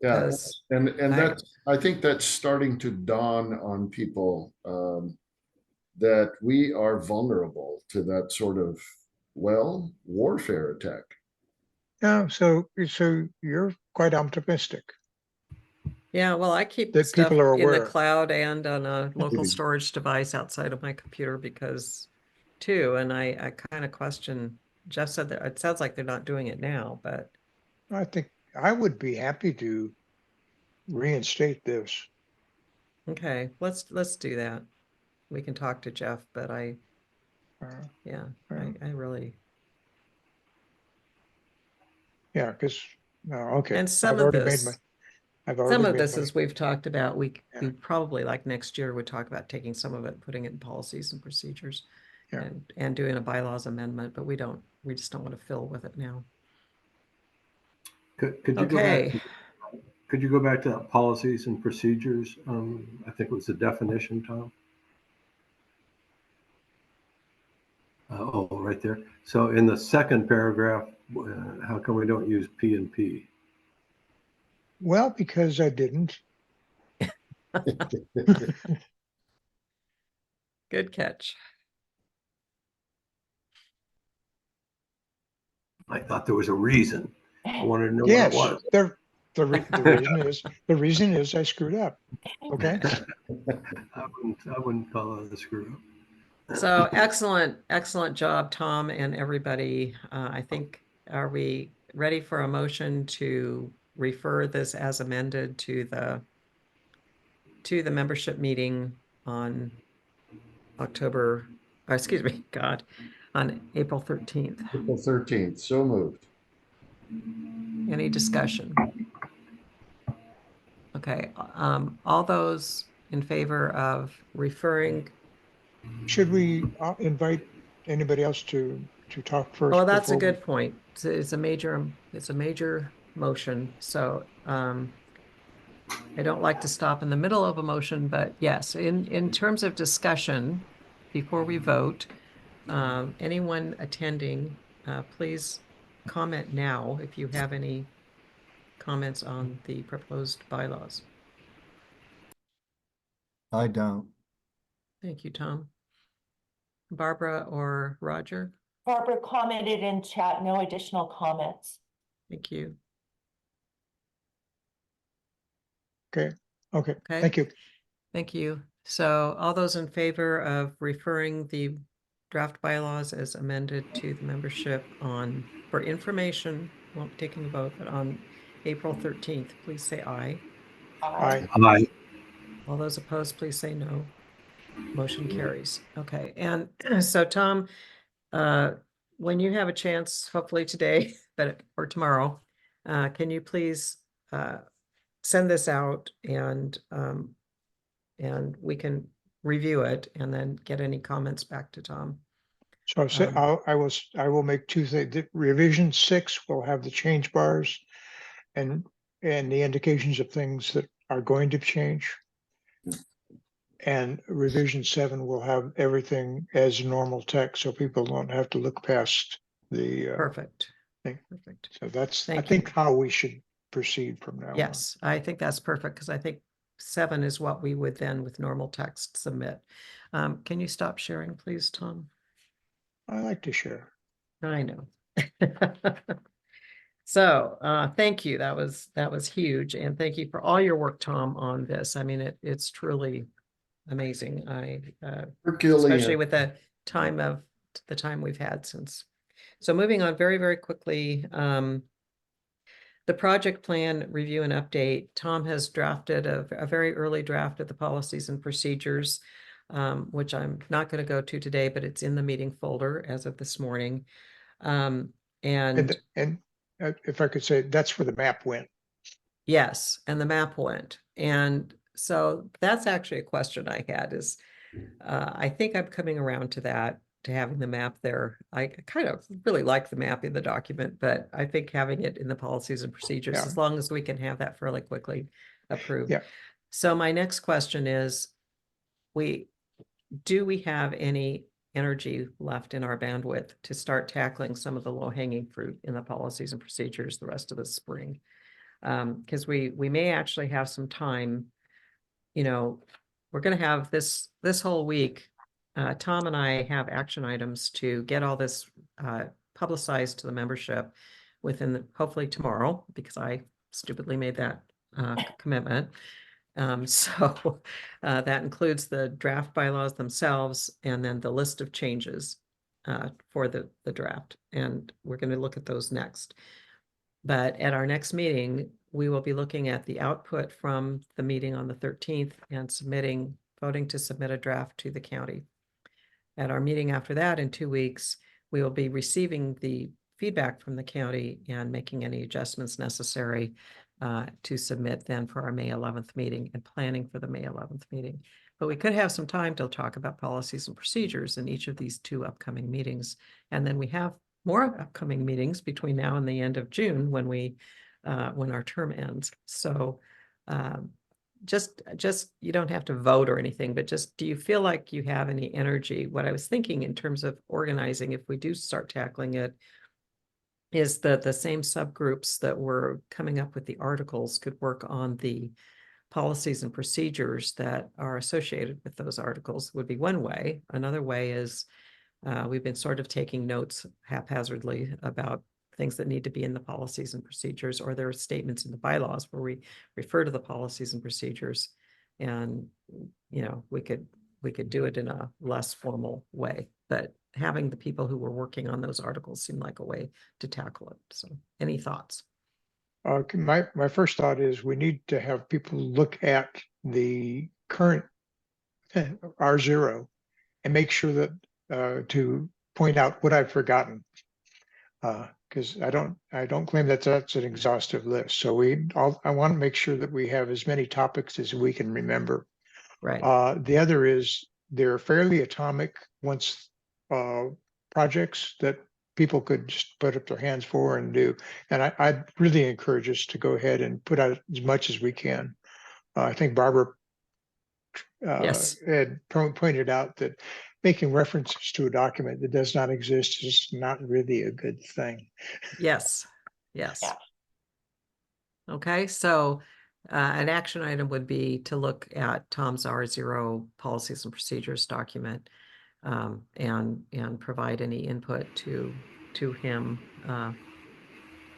Yeah, 'Cause and that's, I think that's starting to dawn on people that we are vulnerable to that sort of, well, warfare attack. Yeah, so you're quite optimistic. Yeah, well, I keep That stuff people are in the aware. cloud and on a local Mhm. storage device outside of my computer because too, and I kind of question, Jeff said that it sounds like they're not doing it now, but I think I would be happy to reinstate this. okay, let's do that. We can talk to Jeff, but yeah, I really, Yeah, because No, okay. And some I've of already made this, I've some already of made this, my, as we've talked about, we Yeah. probably like next year would talk about taking some of it, putting it in policies and procedures Yeah. and doing a bylaws amendment, but we just don't want to fill with it now. Could you go back? Okay. Could you go back to that policies and procedures? I think it was the definition, Tom. Oh, right there. So in the second paragraph, how come we don't use P and P? well, because I didn't. Good catch. I thought there was a reason. I wanted to know Yes, what it the reason is I screwed up. Okay. was. I wouldn't call it a screw up. So excellent job, Tom and everybody. I think, are we ready for a motion to refer this as amended to the membership meeting on on April 13th? April 13th, so moved. Any discussion? Okay, all those in favor of referring? Should we invite anybody else to talk first? Oh, that's a before we- good point. It's a major motion, so I don't like to stop in the middle of a motion, but yes, in terms of discussion, before we vote, anyone attending, please comment now if you have any comments on the proposed bylaws. I don't. Thank you, Tom. Barbara or Roger? Barbara commented in chat, no additional comments. Thank you. Okay. Okay. Thank you. Thank you. So all those in favor of referring the draft bylaws as amended to the membership for information, won't be taking a vote, but on April 13th, please say aye. Aye. Aye. All those opposed, please say no. Motion carries. Okay, and so Tom, when you have a chance, hopefully today, or tomorrow, can you please send this out and we can review it and then get any comments back to Tom. So I will make two things. Revision 6 will have the change bars and the indications of things that are going to change. And revision 7 will have everything as normal text, so people don't have to look past the Perfect. thing. Perfect. So that's, I Thank think, you. how we should proceed from now on. Yes, I think that's perfect because I think 7 is what we would then with normal text submit. Can you stop sharing, please, Tom? I like to share. I know. So thank you. That was huge. And thank you for all your work, Tom, on this. I mean, it's truly amazing. Especially with the time we've had since. So moving on very, very quickly, the project plan review and update. Tom has drafted a very early draft of the policies and procedures, which I'm not going to go to today, but it's in the meeting folder as of this morning. And if I could say, that's where the map went. yes, and the map went. And so that's actually a question I had is, I think I'm coming around to that, to having the map there. I kind of really like the map in the document, but I think having it in the policies and procedures, Yeah. as long as we can have that fairly quickly approved. Yeah. So my next question is, do we have any energy left in our bandwidth to start tackling some of the low-hanging fruit in the policies and procedures the rest of the spring? Because we may actually have some time. You know, we're going to have this whole week. Tom and I have action items to get all this publicized to the membership within hopefully tomorrow, because I stupidly made that commitment. So that includes the draft bylaws themselves and then the list of changes for the draft. And we're going to look at those next. But at our next meeting, we will be looking at the output from the meeting on the 13th and voting to submit a draft to the county. At our meeting after that in 2 weeks, we will be receiving the feedback from the county and making any adjustments necessary to submit then for our May 11th meeting and planning for the May 11th meeting. But we could have some time to talk about policies and procedures in each of these 2 upcoming meetings. And then we have more upcoming meetings between now and the end of June when our term ends. So just you don't have to vote or anything, but just, do you feel like you have any energy? What I was thinking in terms of organizing, if we do start tackling it, is that the same subgroups that were coming up with the articles could work on the policies and procedures that are associated with those articles, would be one way. Another way is we've been sort of taking notes haphazardly about things that need to be in the policies and procedures, or there are statements in the bylaws where we refer to the policies and procedures. And, we could do it in a less formal way, but having the people who were working on those articles seemed like a way to tackle it. So any thoughts? My first thought is we need to have people look at the current R0 and make sure that to point out what I've forgotten. Because I don't claim that that's an exhaustive list. So I want to make sure that we have as many topics as we can remember. Right. The other is they're fairly atomic projects that people could just put up their hands for and do. And I'd really encourage us to go ahead and put out as much as we can. I think Barbara Yes. had pointed out that making references to a document that does not exist is not really a good thing. Yes. Yes. Yeah. Okay, so an action item would be to look at Tom's R0 policies and procedures document and provide any input to him, and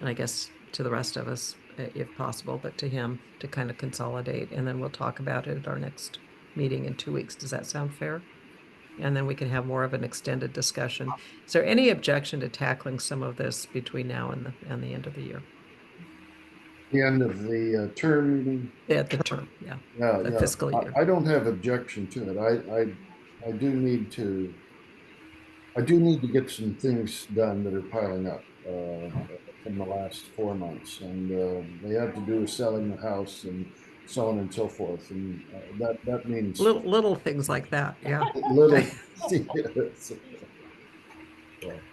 I guess to the rest of us if possible, but to him to kind of consolidate, and then we'll talk about it at our next meeting in 2 weeks. Does that sound fair? And then we can have more of an extended discussion. Is there any objection to tackling some of this between now and the end of the year? The end of the term, you mean? At the term, yeah. Yeah, The yeah. fiscal year. I don't have objection to it. I do need to get some things done that are piling up from the last 4 months, and they have to do with selling the house and so on and so forth, and that means Little things like that, yeah. little.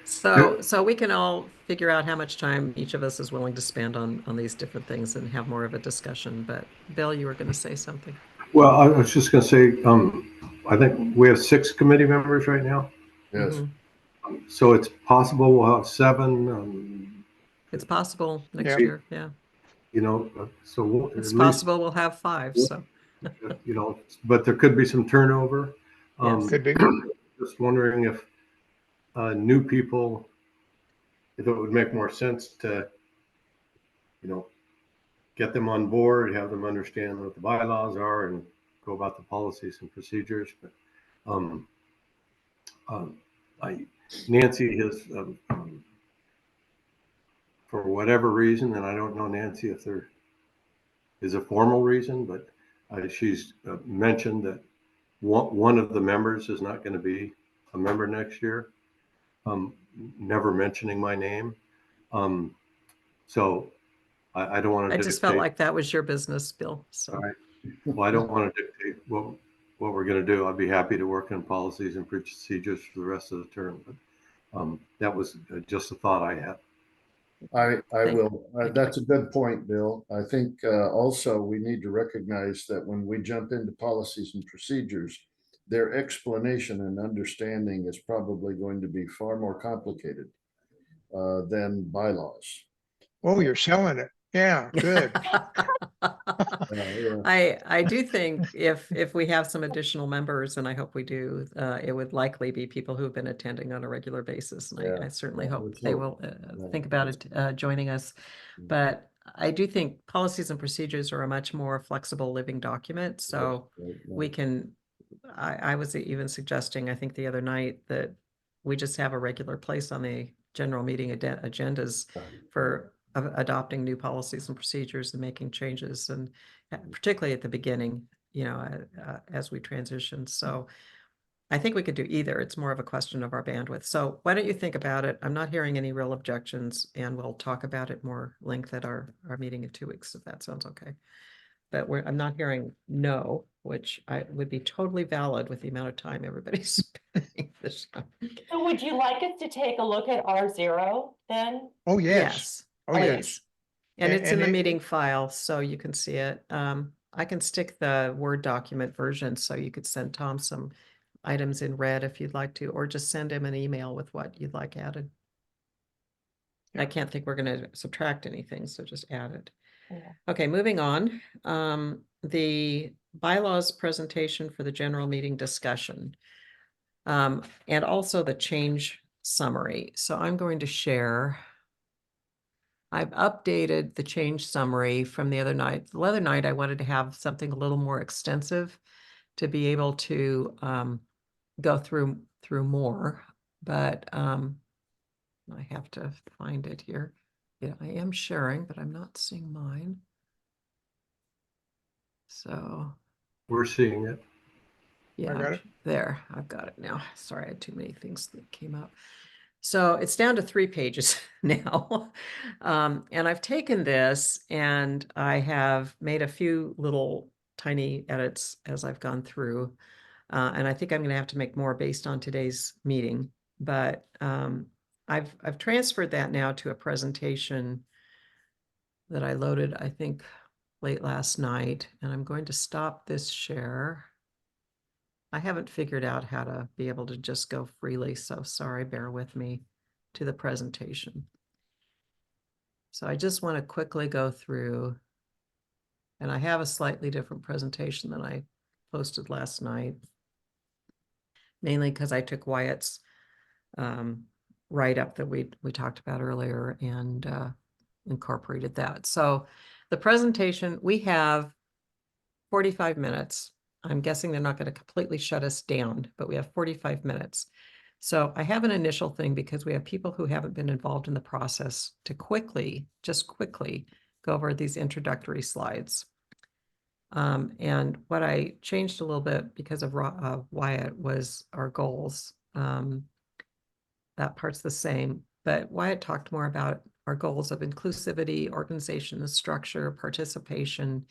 So we can all figure out how much time each of us is willing to spend on these different things and have more of a discussion. But Bill, you were going to say something. Well, I was just going to say, I think we have 6 committee members right now. Yes. Mm-hmm. So it's possible we'll have 7. It's possible next Yeah. year, yeah. So It's at possible we'll have 5, so. least, but there could be some turnover. Yes. Could be. Just wondering if new people, if it would make more sense to, get them on board, have them understand what the bylaws are and go about the policies and procedures. But Nancy has, for whatever reason, and I don't know, Nancy, if there is a formal reason, but she's mentioned that one of the members is not going to be a member next year, never mentioning my name. So I don't want to I just felt like that was your business, Bill, so. All right. Well, I don't want to dictate what we're going to do. I'd be happy to work on policies and procedures for the rest of the term, but that was just a thought I had. I will. That's a good point, Bill. I think also we need to recognize that when we jump into policies and procedures, their explanation and understanding is probably going to be far more complicated than bylaws. Oh, you're selling it. Yeah, good. Yeah. I do think if we have some additional members, and I hope we do, it would likely be people who have been attending on a regular basis. And Yeah, I certainly yeah, hope let's they hope. will think about it, joining us. But I do think policies and procedures are a much more flexible living document. So we can, I was even suggesting, I think the other night, that we just have a regular place on the general meeting agendas for adopting new policies and procedures and making changes, and particularly at the beginning, as we transition. So I think we could do either. It's more of a question of our bandwidth. So why don't you think about it? I'm not hearing any real objections, and we'll talk about it more length at our meeting in 2 weeks, if that sounds okay. But I'm not hearing no, which would be totally valid with the amount of time everybody's spending this time. So would you like us to take a look at R0 then? Oh, yes. Yes, Oh, yes. please. And it's in And the it- meeting file, so you can see it. I can stick the Word document version, so you could send Tom some items in red if you'd like to, or just send him an email with what you'd like added. I Yeah. can't think we're gonna subtract anything, so just add it. Yeah. Okay, moving on. The bylaws presentation for the general meeting discussion. And also the change summary. So I'm going to share. I've updated the change summary from the other night. The other night, I wanted to have something a little more extensive to be able to go through more, but I have to find it here. Yeah, I am sharing, but I'm not seeing mine. So We're seeing it. yeah, I got it. there, I've got it now. Sorry, I had too many things that came up. So it's down to 3 pages now. And I've taken this and I have made a few little tiny edits as I've gone through. And I think I'm going to have to make more based on today's meeting. But I've transferred that now to a presentation that I loaded, I think, late last night. And I'm going to stop this share. I haven't figured out how to be able to just go freely, so sorry, bear with me, to the presentation. So I just want to quickly go through, and I have a slightly different presentation than I posted last night, mainly because I took Wyatt's write-up that we talked about earlier and incorporated that. So the presentation, we have 45 minutes. I'm guessing they're not going to completely shut us down, but we have 45 minutes. So I have an initial thing because we have people who haven't been involved in the process to just quickly go over these introductory slides. And what I changed a little bit because of Wyatt was our goals. That part's the same, but Wyatt talked more about our goals of inclusivity, organization and structure, participation,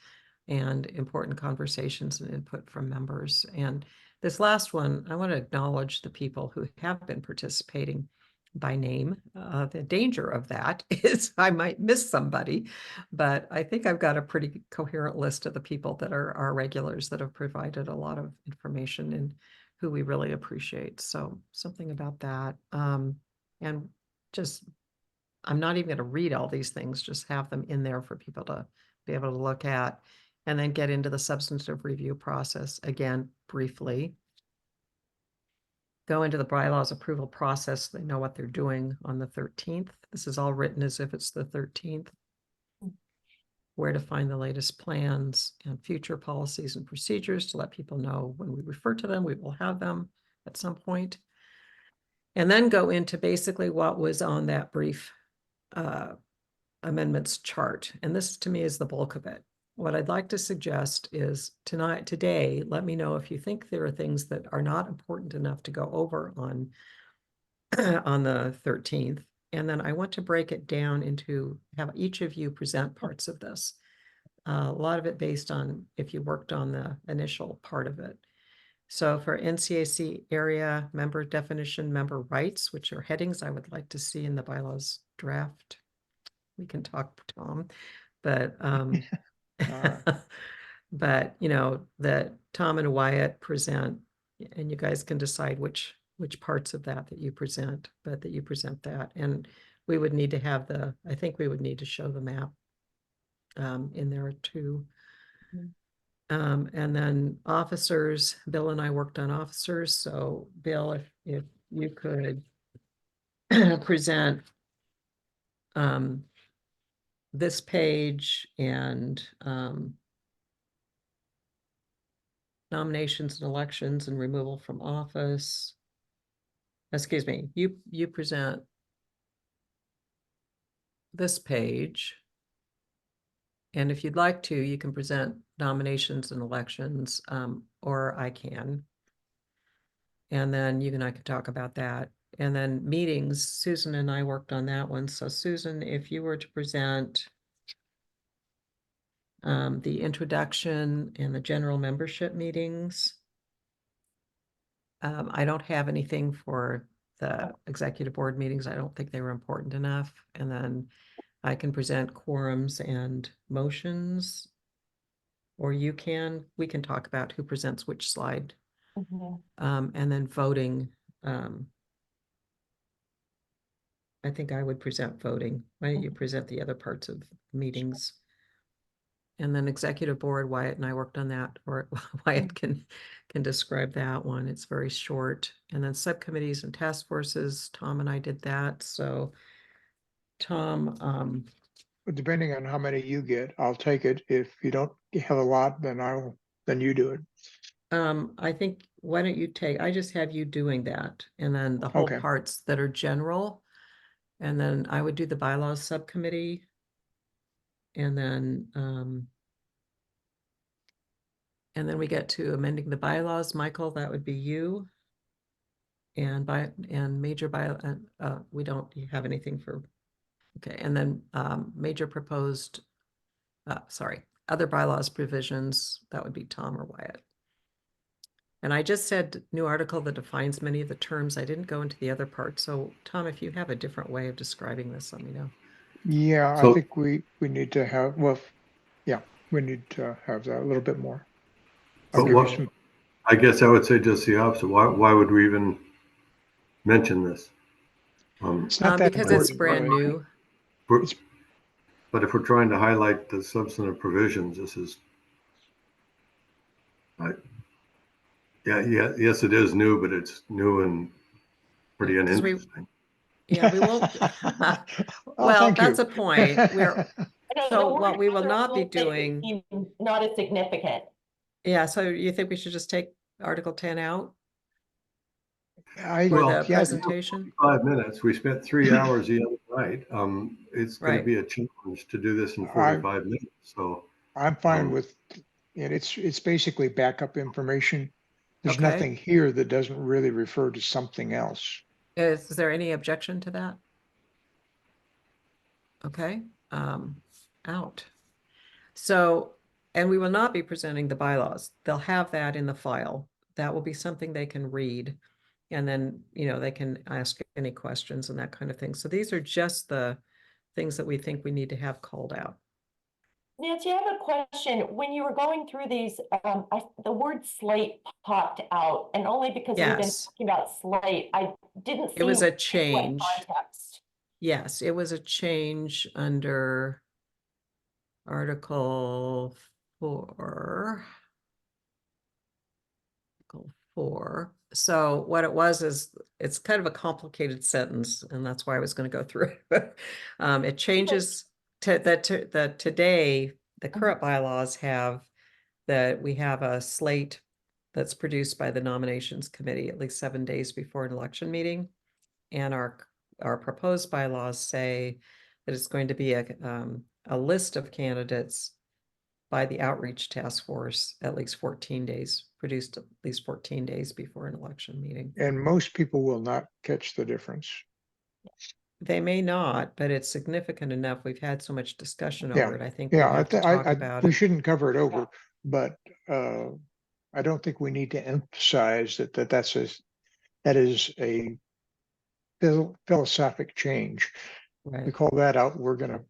and important conversations and input from members. And this last one, I want to acknowledge the people who have been participating by name. The danger of that is I might miss somebody, but I think I've got a pretty coherent list of the people that are our regulars that have provided a lot of information and who we really appreciate. So something about that. And just, I'm not even going to read all these things, just have them in there for people to be able to look at, and then get into the substantive review process again, briefly. Go into the bylaws approval process. They know what they're doing on the 13th. This is all written as if it's the 13th. Where to find the latest plans and future policies and procedures to let people know when we refer to them, we will have them at some point. And then go into basically what was on that brief amendments chart. And this to me is the bulk of it. What I'd like to suggest is today, let me know if you think there are things that are not important enough to go over on, on the 13th. And then I want to break it down into, have each of you present parts of this. A lot of it based on if you worked on the initial part of it. So for NCAC area, member definition, member rights, which are headings I would like to see in the bylaws draft. We can talk, Tom, but but you know, that Tom and Wyatt present, and you guys can decide which parts of that you present, but that you present that. And we would need to have I think we would need to show the map in there too. And then officers, Bill and I worked on officers. So Bill, if you could present this page and nominations and elections and removal from office. Excuse me, you present this page. And if you'd like to, you can present nominations and elections, or I can. And then you and I could talk about that. And then meetings, Susan and I worked on that one. So Susan, if you were to present the introduction and the general membership meetings, I don't have anything for the executive board meetings. I don't think they were important enough. And then I can present quorums and motions. Or we can talk about who presents which slide. And then voting. I think I would present voting. Why don't you present the other parts of meetings? And then executive board, Wyatt and I worked on that, or Wyatt can describe that one. It's very short. And then subcommittees and task forces, Tom and I did that. So Tom, Depending on how many you get, I'll take it. If you don't have a lot, then you do it. I think, why don't you I just have you doing that, and then the whole Okay. parts that are general. And then I would do the bylaws subcommittee. And then we get to amending the bylaws. Michael, that would be you. And major we don't have anything for, okay. And then major proposed, other bylaws provisions, that would be Tom or Wyatt. And I just said new article that defines many of the terms. I didn't go into the other part. So Tom, if you have a different way of describing this, let me know. Yeah, I So- think we need to have, we need to have that a little bit more. I'll But give you what, some, I guess I would say just the opposite. Why would we even mention this? it's not that Because it's important, brand really. new. But if we're trying to highlight the substantive provisions, this is, yes, it is new, but it's new and pretty Yeah, 'cause uninteresting. Yeah, we won't. Oh, Well, thank that's you. a point. So what we will not be Other rules make it doing, seem not as significant. yeah, so you think we should just take Article 10 out I, for Well, the presentation? 5 minutes. We spent 3 hours the other night. It's going Right. to be a challenge to do this in I- 45 minutes. So I'm fine Um, with, and it's basically backup information. There's Okay. nothing here that doesn't really refer to something else. Is there any objection to that? Okay, out. So, and we will not be presenting the bylaws. They'll have that in the file. That will be something they can read. And then, they can ask any questions and that kind of thing. So these are just the things that we think we need to have called out. Nancy, I have a question. When you were going through these, the word slate popped out, and only because we've been Yes, talking about slate, I didn't see it was a what change. context. Yes, it was a change under Article 4. Article 4. So what it was is it's kind of a complicated sentence, and that's why I was going to go through it. It changes to that today, the current bylaws have that we have a slate that's produced by the nominations committee at least 7 days before an election meeting. And our proposed bylaws say that it's going to be a list of candidates by the outreach task force at least 14 days, produced at least 14 days before an election meeting. And most people will not catch the difference. They may not, but it's significant enough. We've had so much discussion Yeah, over it. I think we Yeah, have to talk about we it. shouldn't cover it over, but I don't think we need to emphasize that is a philosophic change. We Right, call that out, we're gonna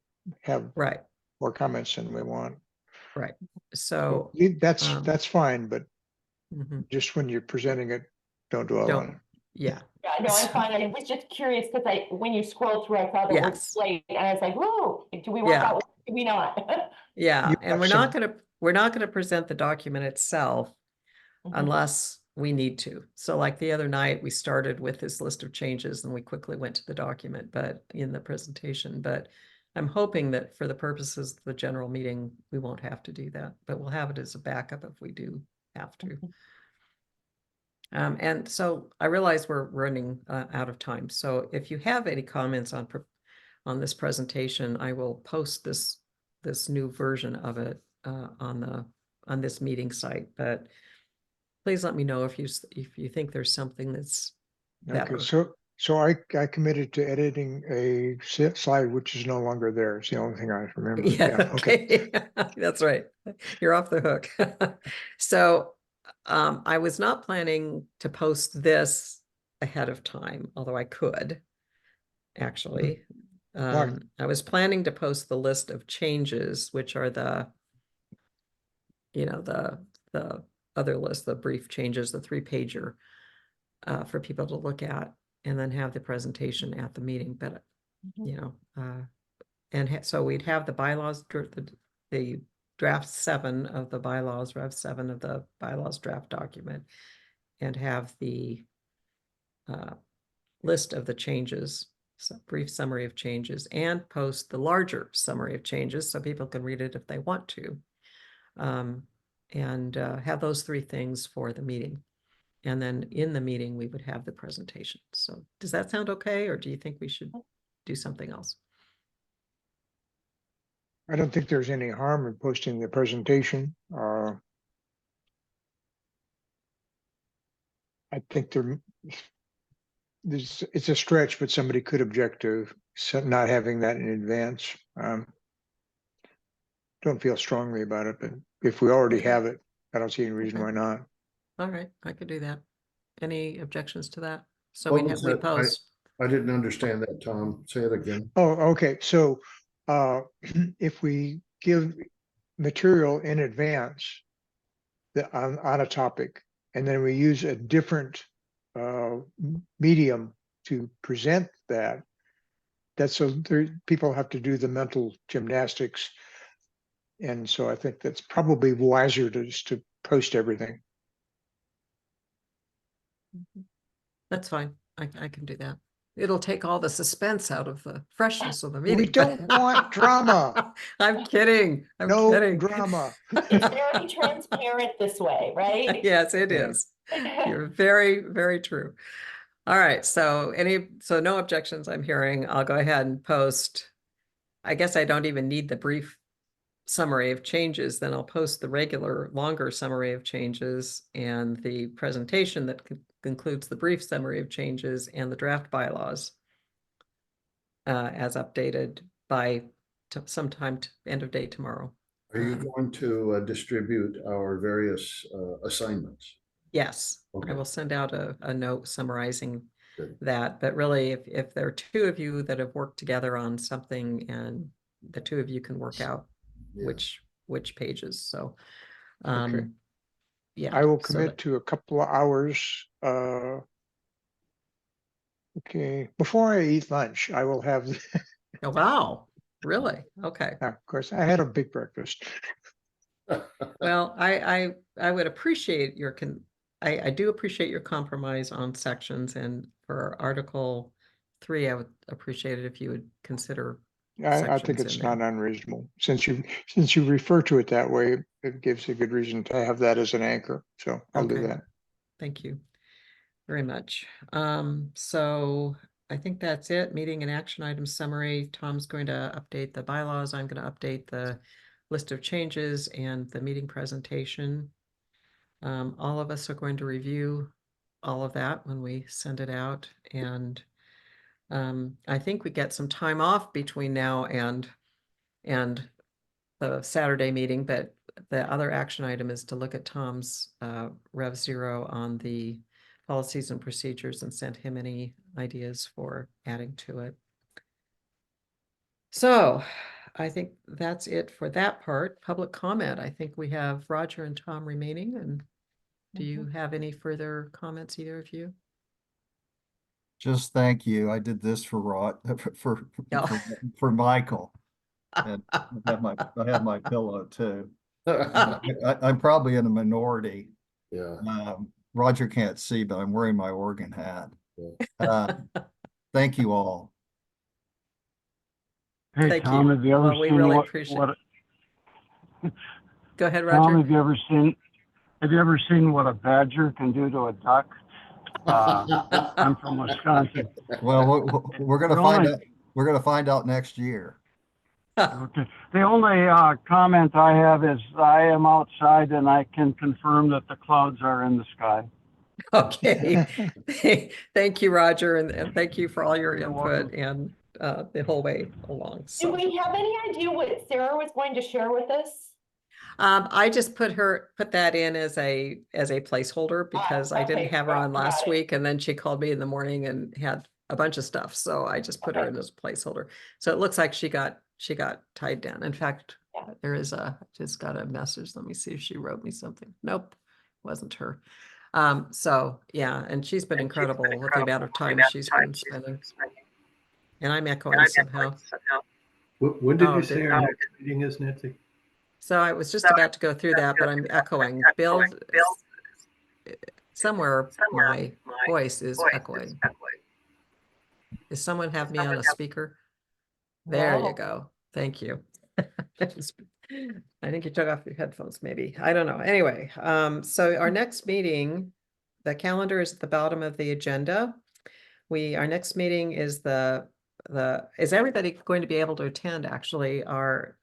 have right, more comments than we want. right. So That's fine, but mhm, just when you're presenting it, don't dwell on don't, it. yeah. Yeah, no, I'm So- fine. I was just curious because when you scroll through, I saw the word Yes. slate, and I was like, whoa, do we want Yeah. that one? Do we not? Yeah, You and have we're not gonna present the document itself Mhm. unless we need to. So like the other night, we started with this list of changes and we quickly went to the document, but in the presentation, but I'm hoping that for the purposes of the general meeting, we won't have to do that, but we'll have it as a backup if we do have to. And so I realize we're running out of time. So if you have any comments on this presentation, I will post this new version of it on this meeting site. But please let me know if you think there's something that's better. Okay, so I committed to editing a slide which is no longer there. It's the only thing I remember. Yeah, okay. That's right. You're off the hook. So I was not planning to post this ahead of time, although I could, actually. Why? I was planning to post the list of changes, which are the other list, the brief changes, the 3-pager, for people to look at, and then have the presentation at the meeting. But so we'd have the bylaws, the draft 7 of the bylaws, Rev 7 of the bylaws draft document, and have the list of the changes, brief summary of changes, and post the larger summary of changes so people can read it if they want to. And have those 3 things for the meeting. And then in the meeting, we would have the presentation. So does that sound okay? Or do you think we should do something else? I don't think there's any harm in posting the presentation. I think it's a stretch, but somebody could object to not having that in advance. Don't feel strongly about it, but if we already have it, I don't see any reason why not. All right, I could do that. Any objections to that? So What we was we that? post. I didn't understand that, Tom. Say it again. Oh, okay. So if we give material in advance on a topic, and then we use a different medium to present that, people have to do the mental gymnastics. And so I think that's probably wiser to post everything. That's fine. I can do that. It'll take all the suspense out of the freshness of the meeting. We don't want drama. I'm kidding. I'm No kidding. drama. It's very transparent this way, right? Yes, it Yeah. is. You're very, very true. All right. So no objections I'm hearing. I'll go ahead and post. I guess I don't even need the brief summary of changes. Then I'll post the regular longer summary of changes and the presentation that concludes the brief summary of changes and the draft bylaws as updated by sometime end of day tomorrow. Are you going to distribute our various assignments? Yes, Okay. I will send out a note summarizing Good. that. But really, if there are 2 of you that have worked together on something, and the 2 of you can work out Yeah. which pages. So Okay. yeah, I will so commit to a couple of hours. Okay, before I eat lunch, I will have. oh, wow, really? Okay. Of course, I had a big breakfast. Well, I would appreciate I do appreciate your compromise on sections, and for Article 3, I would appreciate it if you would consider I think sections it's in there. not unreasonable. Since you refer to it that way, it gives a good reason to have that as an anchor. So I'll do Okay. that. Thank you very much. So I think that's it. Meeting and action item summary. Tom's going to update the bylaws. I'm going to update the list of changes and the meeting presentation. All of us are going to review all of that when we send it out. And I think we get some time off between now and the Saturday meeting, but the other action item is to look at Tom's Rev 0 on the policies and procedures and send him any ideas for adding to it. So I think that's it for that part. Public comment. I think we have Roger and Tom remaining. And do you have any further comments, either of you? Just thank you. I did this for for Michael. And I have my pillow too. I'm probably in a minority. Yeah. Roger can't see, but I'm wearing my organ hat. Thank you all. Hey, Thank Tom, you. have you ever Well, we seen really what, appreciate what, Go ahead, Tom, Roger. have you ever seen what a badger can do to a duck? I'm from Wisconsin. Well, we're gonna They're find only- out. We're gonna find out next year. Okay. The only comment I have is I am outside and I can confirm that the clouds are in the sky. Okay. Thank you, Roger, and thank you for all your You're input welcome. and the whole way along. Do So we have any idea what Sarah was going to share with us? I just put that in as a placeholder because I didn't Okay, have her on got last it. week, and then she called me in the morning and had a bunch of stuff. So I just put her Okay. in as a placeholder. So it looks like she got tied down. In fact, Yeah. there is just got a message. Let me see if she wrote me something. Nope, wasn't her. So yeah, and she's been incredible with the amount of time she's been spending. And I'm echoing somehow. When did Oh, you say our next meeting is, Nancy? So I was just about to go through that, but I'm echoing. Bill, somewhere my voice is echoing. Does someone have me on a speaker? There you No. go. Thank you. I think you took off your headphones, maybe. I don't know. Anyway, so our next meeting, the calendar is at the bottom of the agenda. Our next meeting is is everybody going to be able to attend actually our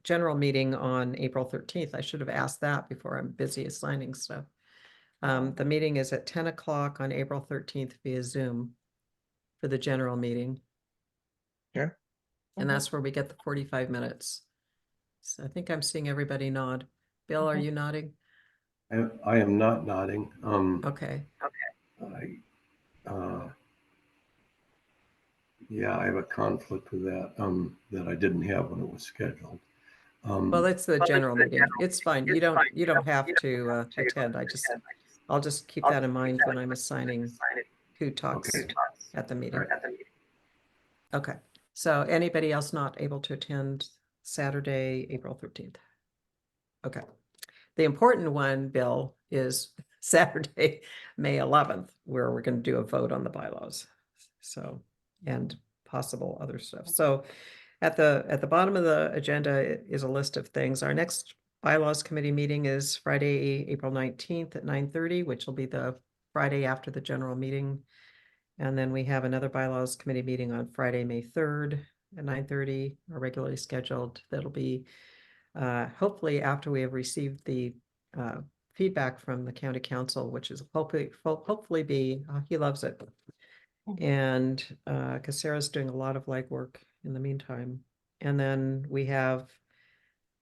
general meeting on April 13th? I should have asked that before. I'm busy assigning stuff. The meeting is at 10 o'clock on April 13th via Zoom for the general meeting. Yeah. And that's where we get the 45 minutes. So I think I'm seeing everybody nod. Bill, are you nodding? I am not nodding. Okay. Yeah, I have a conflict with that, that I didn't have when it was scheduled. Well, it's the general meeting. It's fine. You don't have to attend. I'll just keep that in mind when I'm assigning who talks Okay. at the meeting. All right. Okay. So anybody else not able to attend Saturday, April 13th? Okay. The important one, Bill, is Saturday, May 11th, where we're going to do a vote on the bylaws. So, and possible other stuff. So at the bottom of the agenda is a list of things. Our next bylaws committee meeting is Friday, April 19th at 9:30, which will be the Friday after the general meeting. And then we have another bylaws committee meeting on Friday, May 3rd at 9:30, or regularly scheduled. That'll be hopefully after we have received the feedback from the county council, which is hopefully be, he loves it. And because Sarah's doing a lot of legwork in the meantime. And then we have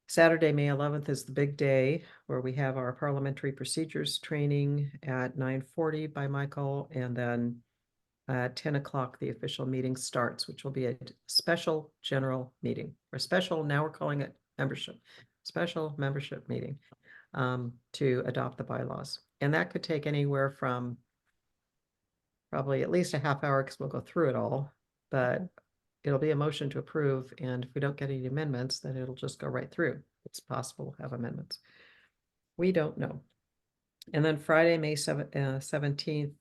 Saturday, May 11th is the big day where we have our parliamentary procedures training at 9:40 by Michael. And then at 10 o'clock, the official meeting starts, which will be a special general meeting or special, now we're calling it special membership meeting to adopt the bylaws. And that could take anywhere from probably at least a half hour because we'll go through it all, but it'll be a motion to approve. And if we don't get any amendments, then it'll just go right through. It's possible to have amendments. We don't know. And then Friday, May 17th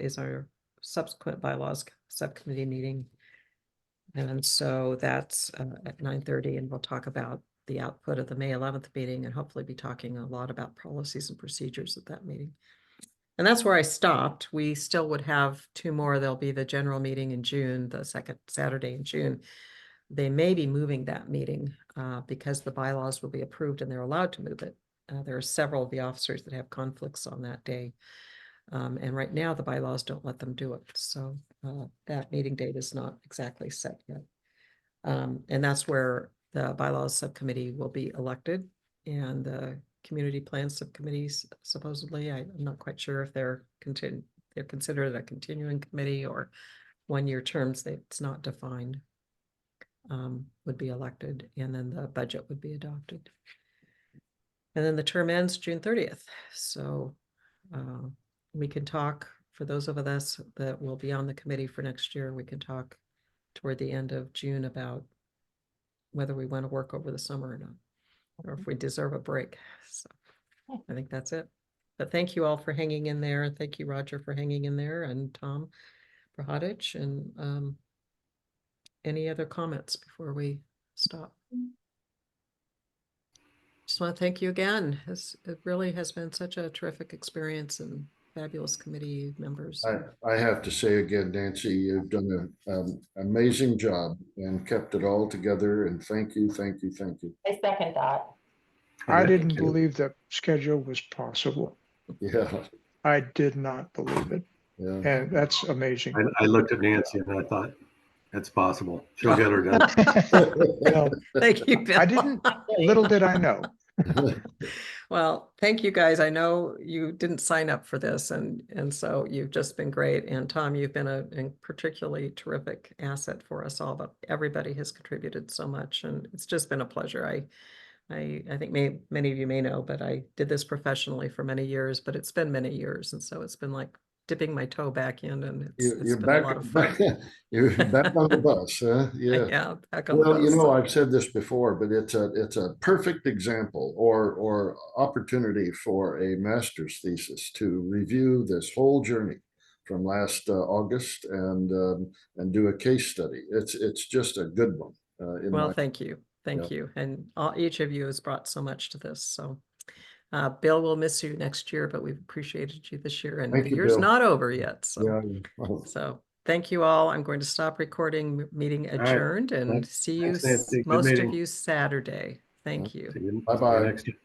is our subsequent bylaws subcommittee meeting. And so that's at 9:30, and we'll talk about the output of the May 11th meeting and hopefully be talking a lot about policies and procedures at that meeting. And that's where I stopped. We still would have two more. There'll be the general meeting in June, the second Saturday in June. They may be moving that meeting because the bylaws will be approved and they're allowed to move it. There are several of the officers that have conflicts on that day. And right now the bylaws don't let them do it. So that meeting date is not exactly set yet. And that's where the bylaws subcommittee will be elected, and the community plan subcommittees supposedly, I'm not quite sure if they're considered a continuing committee or one-year terms. It's not defined. Would be elected, and then the budget would be adopted. And then the term ends June 30th. So we can talk, for those of us that will be on the committee for next year, we can talk toward the end of June about whether we want to work over the summer or not, or if we deserve a break. So I think that's it. But thank you all for hanging in there. Thank you, Roger, for hanging in there, and Tom Prohodich. And any other comments before we stop? Just want to thank you again. It really has been such a terrific experience and fabulous committee members. I have to say again, Nancy, you've done an amazing job and kept it all together. And thank you, thank you, thank you. I second that. I didn't Thank you. believe that schedule was possible. Yeah, I did not believe it. yeah. And that's amazing. I looked at Nancy and I thought, that's possible. She'll get her done. Well, Thank you, Bill. I didn't, little did I know. Well, thank you guys. I know you didn't sign up for this and so you've just been great. And Tom, you've been a particularly terrific asset for us all, but everybody has contributed so much and it's just been a pleasure. I think many of you may know, but I did this professionally for many years, but it's been many years. And so it's been like dipping my toe back in and it's You're been back, a lot of fun. you're back on the bus, huh? Yeah. Yeah, back on the Well, bus. So- I've said this before, but it's a perfect example or opportunity for a master's thesis to review this whole journey from last August and do a case study. It's just a good one. Well, thank you. Thank you. And each of you has brought so much to this. So Bill, we'll miss you next year, but we've appreciated you this year and Thank the you, year's Bill. not over yet. So, Yeah. Well, so thank you all. I'm going to stop recording, meeting right. adjourned and see you, Thanks, Nancy. Good most of meeting. you Saturday. Thank you. See you Bye-bye. next year.